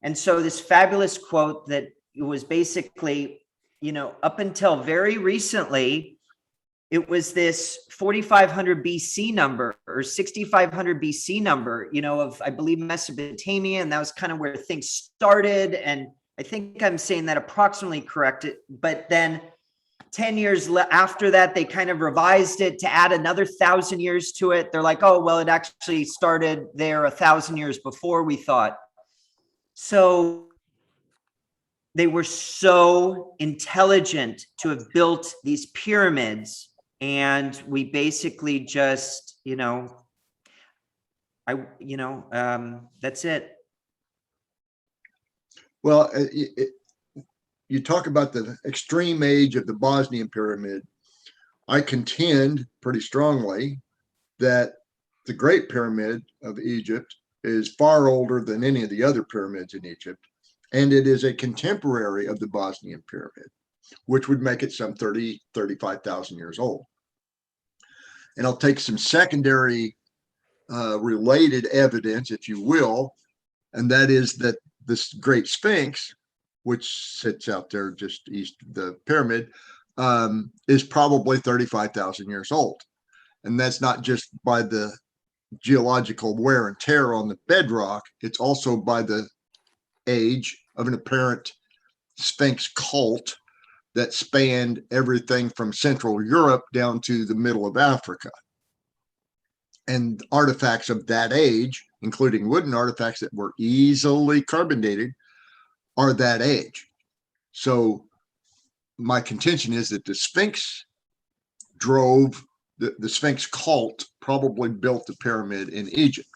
And so this fabulous quote that was basically, up until very recently, it was this 4,500 BC number or 6,500 BC number, of, I believe, Mesopotamia. And that was kind of where things started. And I think I'm saying that approximately correct. But then 10 years after that, they kind of revised it to add another 1,000 years to it. They're like, oh, well, it actually started there 1,000 years before we thought. So they were so intelligent to have built these pyramids. And we basically just, that's it. Well, you talk about the extreme age of the Bosnian pyramid. I contend pretty strongly that the Great Pyramid of Egypt is far older than any of the other pyramids in Egypt. And it is a contemporary of the Bosnian pyramid, which would make it some 30, 35,000 years old. And I'll take some secondary related evidence, if you will, and that is that this Great Sphinx, which sits out there just east of the pyramid, is probably 35,000 years old. And that's not just by the geological wear and tear on the bedrock, it's also by the age of an apparent Sphinx cult that spanned everything from Central Europe down to the middle of Africa. And artifacts of that age, including wooden artifacts that were easily carbon dated, are that age. So my contention is that the Sphinx drove, the Sphinx cult probably built the pyramid in Egypt.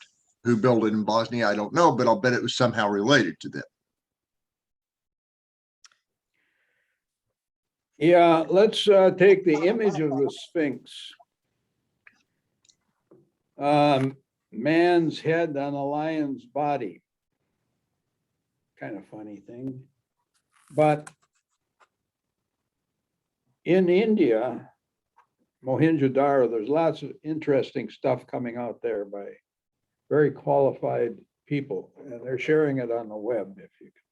Who built it in Bosnia, I don't know, but I'll bet it was somehow related to them. Yeah, let's take the image of the Sphinx. Man's head on a lion's body. Kind of funny thing. But in India, Mohenjo-Daro, there's lots of interesting stuff coming out there by very qualified people, and they're sharing it on the web if you can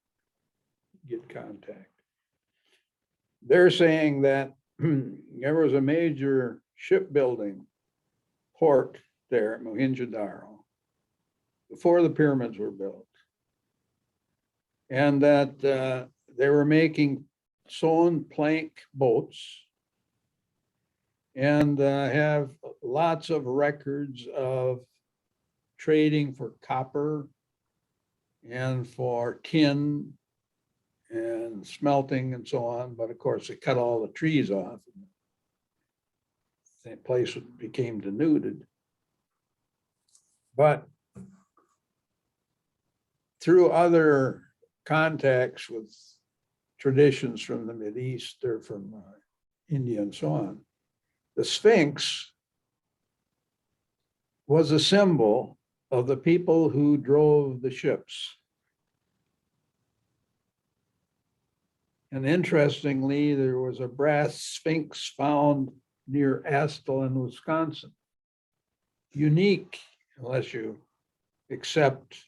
get contact. They're saying that there was a major shipbuilding port there at Mohenjo-Daro before the pyramids were built, and that they were making sewn plank boats and have lots of records of trading for copper and for tin and smelting and so on. But of course, they cut all the trees off. The place became denuded. But through other contacts with traditions from the Mideast or from India and so on, the Sphinx was a symbol of the people who drove the ships. And interestingly, there was a brass Sphinx found near Astle in Wisconsin. Unique, unless you accept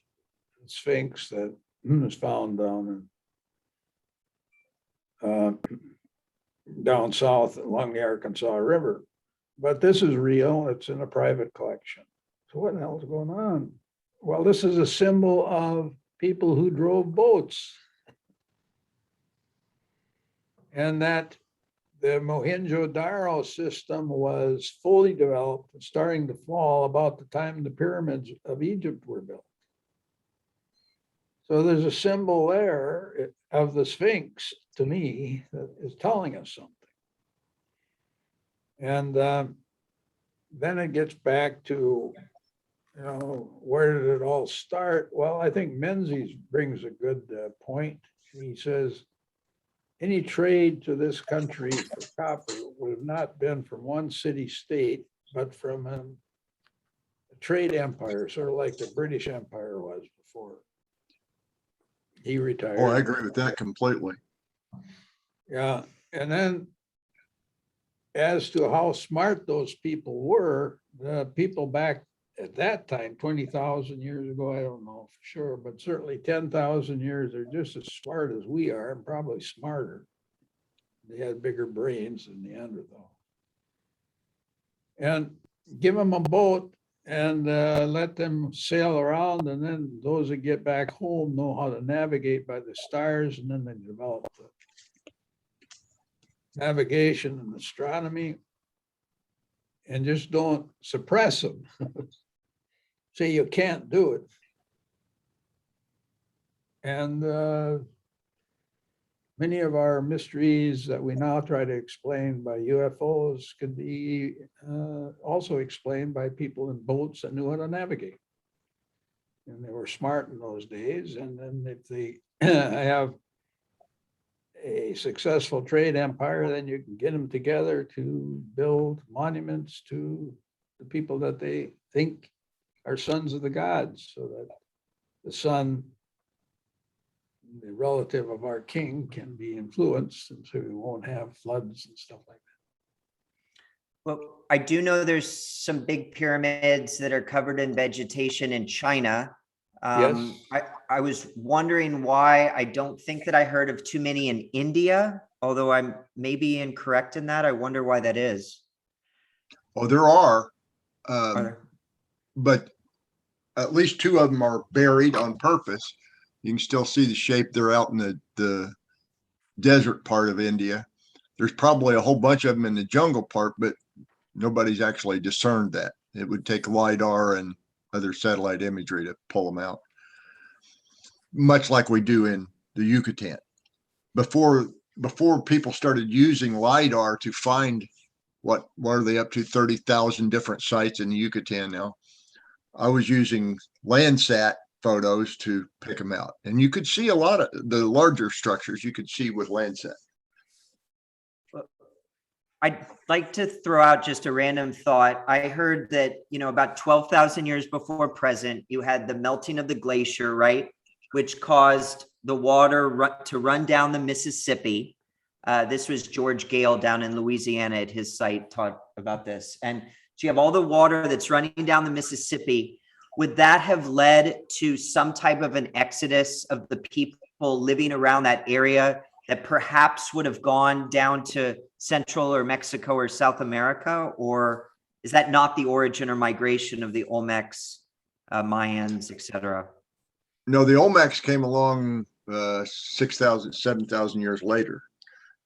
the Sphinx that was found down south along the Arkansas River. But this is real, it's in a private collection. So what the hell is going on? Well, this is a symbol of people who drove boats. And that the Mohenjo-Daro system was fully developed and starting to fall about the time the pyramids of Egypt were built. So there's a symbol there of the Sphinx, to me, that is telling us something. And then it gets back to, where did it all start? Well, I think Menzies brings a good point. He says, any trade to this country for copper would have not been from one city-state, but from a trade empire, sort of like the British Empire was before he retired. Oh, I agree with that completely. Yeah, and then as to how smart those people were, the people back at that time, 20,000 years ago, I don't know for sure, but certainly 10,000 years, they're just as smart as we are and probably smarter. They had bigger brains than Neanderthal. And give them a boat and let them sail around, and then those that get back home know how to navigate by the stars, and then they develop the navigation and astronomy, and just don't suppress them. Say you can't do it. And many of our mysteries that we now try to explain by UFOs could be also explained by people in boats that knew how to navigate. And they were smart in those days. And then if they have a successful trade empire, then you can get them together to build monuments to the people that they think are sons of the gods, so that the son, the relative of our king, can be influenced, and so we won't have floods and stuff like that. Well, I do know there's some big pyramids that are covered in vegetation in China. Yes. I was wondering why I don't think that I heard of too many in India, although I'm maybe incorrect in that. I wonder why that is. Oh, there are, Are but at least two of them are buried on purpose. You can still see the shape. They're out in the desert part of India. There's probably a whole bunch of them in the jungle part, but nobody's actually discerned that. It would take LiDAR and other satellite imagery to pull them out, much like we do in the Yucatan. Before people started using LiDAR to find what are they up to 30,000 different sites in the Yucatan now. I was using Landsat photos to pick them out, and you could see a lot of the larger structures you could see with Landsat. I'd like to throw out just a random thought. I heard that, about 12,000 years before present, you had the melting of the glacier, right? Which caused the water to run down the Mississippi. This was George Gale down in Louisiana at his site taught about this. And so you have all the water that's running down the Mississippi. Would that have led to some type of an exodus of the people living around that area that perhaps would have gone down to Central or Mexico or South America? Or is that not the origin or migration of the Olmecs, Mayans, et cetera? No, the Olmecs came along 6,000, 7,000 years later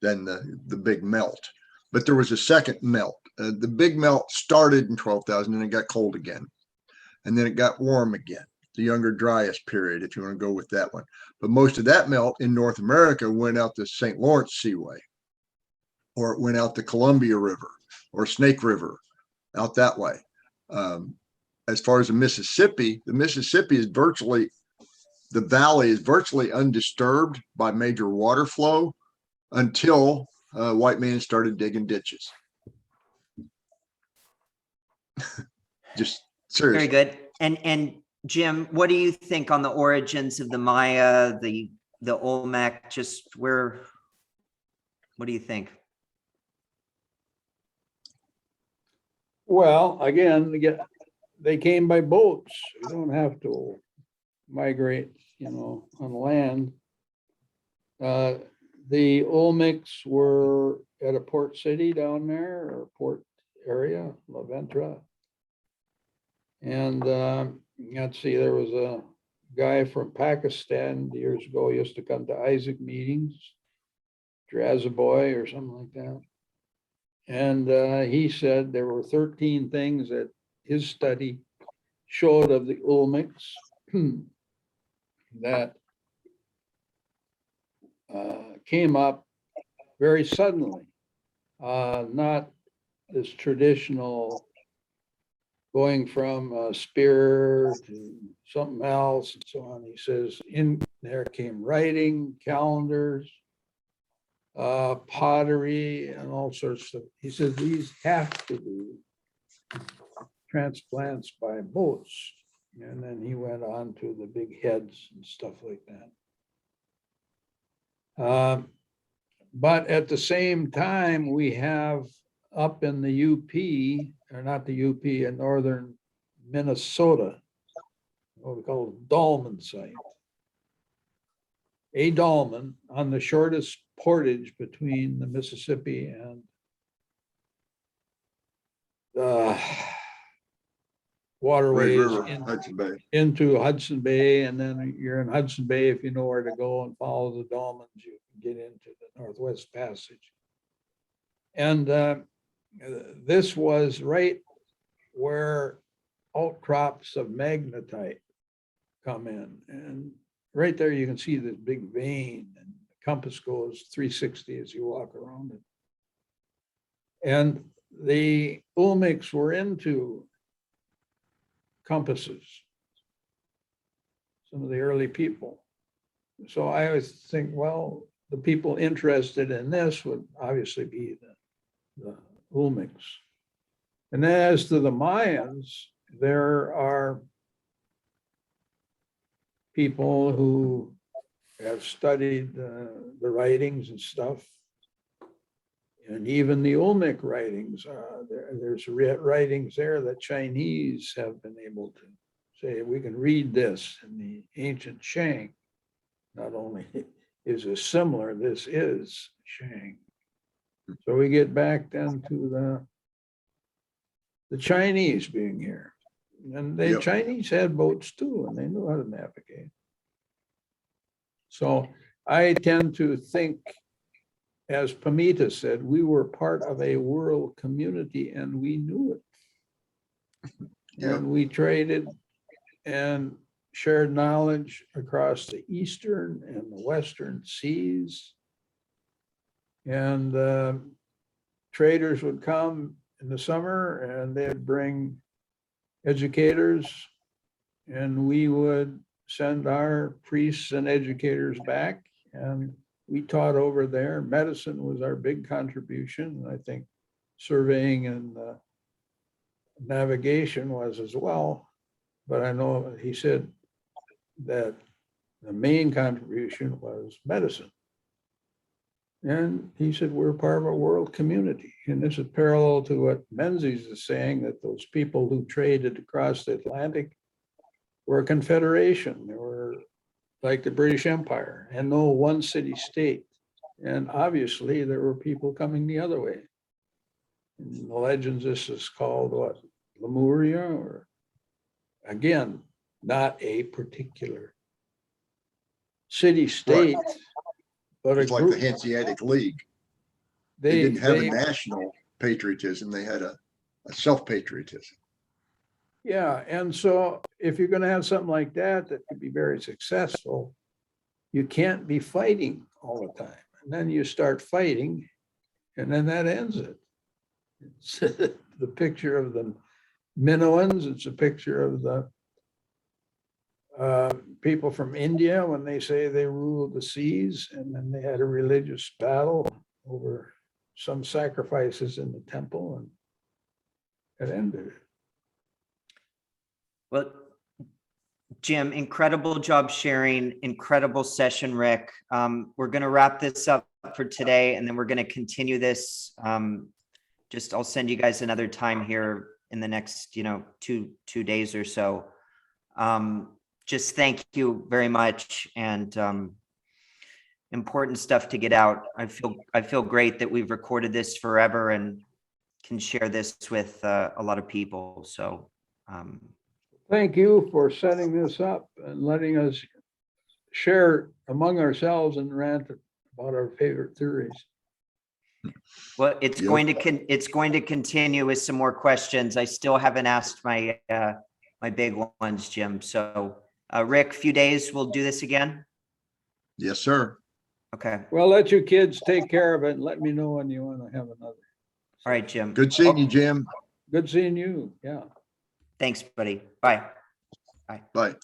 than the big melt. But there was a second melt. The big melt started in 12,000 and it got cold again. And then it got warm again. The Younger Dryas period, if you want to go with that one. But most of that melt in North America went out the St. Lawrence Seaway, or it went out the Columbia River or Snake River, out that way. As far as the Mississippi is virtually, the valley is virtually undisturbed by major water flow until white man started digging ditches. Just seriously. Very good. And Jim, what do you think on the origins of the Maya, the Olmec? What do you think? Well, again, they came by boats. You don't have to migrate, on land. The Olmecs were at a port city down there, or port area, La Ventura. And let's see, there was a guy from Pakistan years ago, used to come to Isaac meetings, Drazaboy or something like that. And he said there were 13 things that his study showed of the Olmecs that came up very suddenly, not this traditional going from a spear to something else and so on. He says in there came writing, calendars, pottery, and all sorts of stuff. He says these have to be transplants by boats. And then he went on to the big heads and stuff like that. But at the same time, we have up in the UP, or not the UP, in northern Minnesota, what we call a dolmen site. A dolmen on the shortest portage between the Mississippi and waterways into Hudson Bay, and then you're in Hudson Bay if you know where to go and follow the dolmens, you can get into the Northwest Passage. And this was right where outcrops of magnetite come in, and right there you can see this big vein, and the compass goes 360 as you walk around it. And the Olmecs were into compasses, some of the early people. So I always think, well, the people interested in this would obviously be the Olmecs. And as to the Mayans, there are people who have studied the writings and stuff. And even the Olmec writings, there's writings there that Chinese have been able to say, we can read this in the ancient Shang. Not only is it similar, this is Shang. So we get back then to the Chinese being here. And the Chinese had boats too, and they knew how to navigate. So I tend to think, as Pamita said, we were part of a world community and we knew it. And we traded and shared knowledge across the eastern and the western seas. And traders would come in the summer and they'd bring educators, and we would send our priests and educators back, and we taught over there. Medicine was our big contribution. I think surveying and navigation was as well. But I know he said that the main contribution was medicine. And he said, we're part of a world community. And this is parallel to what Menzies is saying, that those people who traded across the Atlantic were a confederation. They were like the British Empire and no one city state. And obviously there were people coming the other way. In the legends, this is called what? Lemuria, or again, not a particular city state, but it's a like group. the Hanseatic League. They didn't have a national patriotism. They had a self-patriotism. Yeah, and so if you're going to have something like that could be very successful, you can't be fighting all the time. And then you start fighting, and then that ends it. It's the picture of the Minoans. It's a picture of the people from India when they say they ruled the seas, and then they had a religious battle over some sacrifices in the temple, and it ended it. Well, Jim, incredible job sharing, incredible session, Rick. We're going to wrap this up for today, and then we're going to continue this. I'll send you guys another time here in the next, two days or so. Just thank you very much, and important stuff to get out. I feel great that we've recorded this forever and can share this with a lot of people. So. Thank you for setting this up and letting us share among ourselves and rant about our favorite theories. Well, it's Yep. it's going to continue with some more questions. I still haven't asked my my big ones, Jim. So Rick, few days, we'll do this again. Yes, sir. Okay. Well, let you kids take care of it and let me know when you want to have another. All right, Jim. Good seeing you, Jim. Good seeing you. Yeah. Thanks, buddy. Bye. Bye.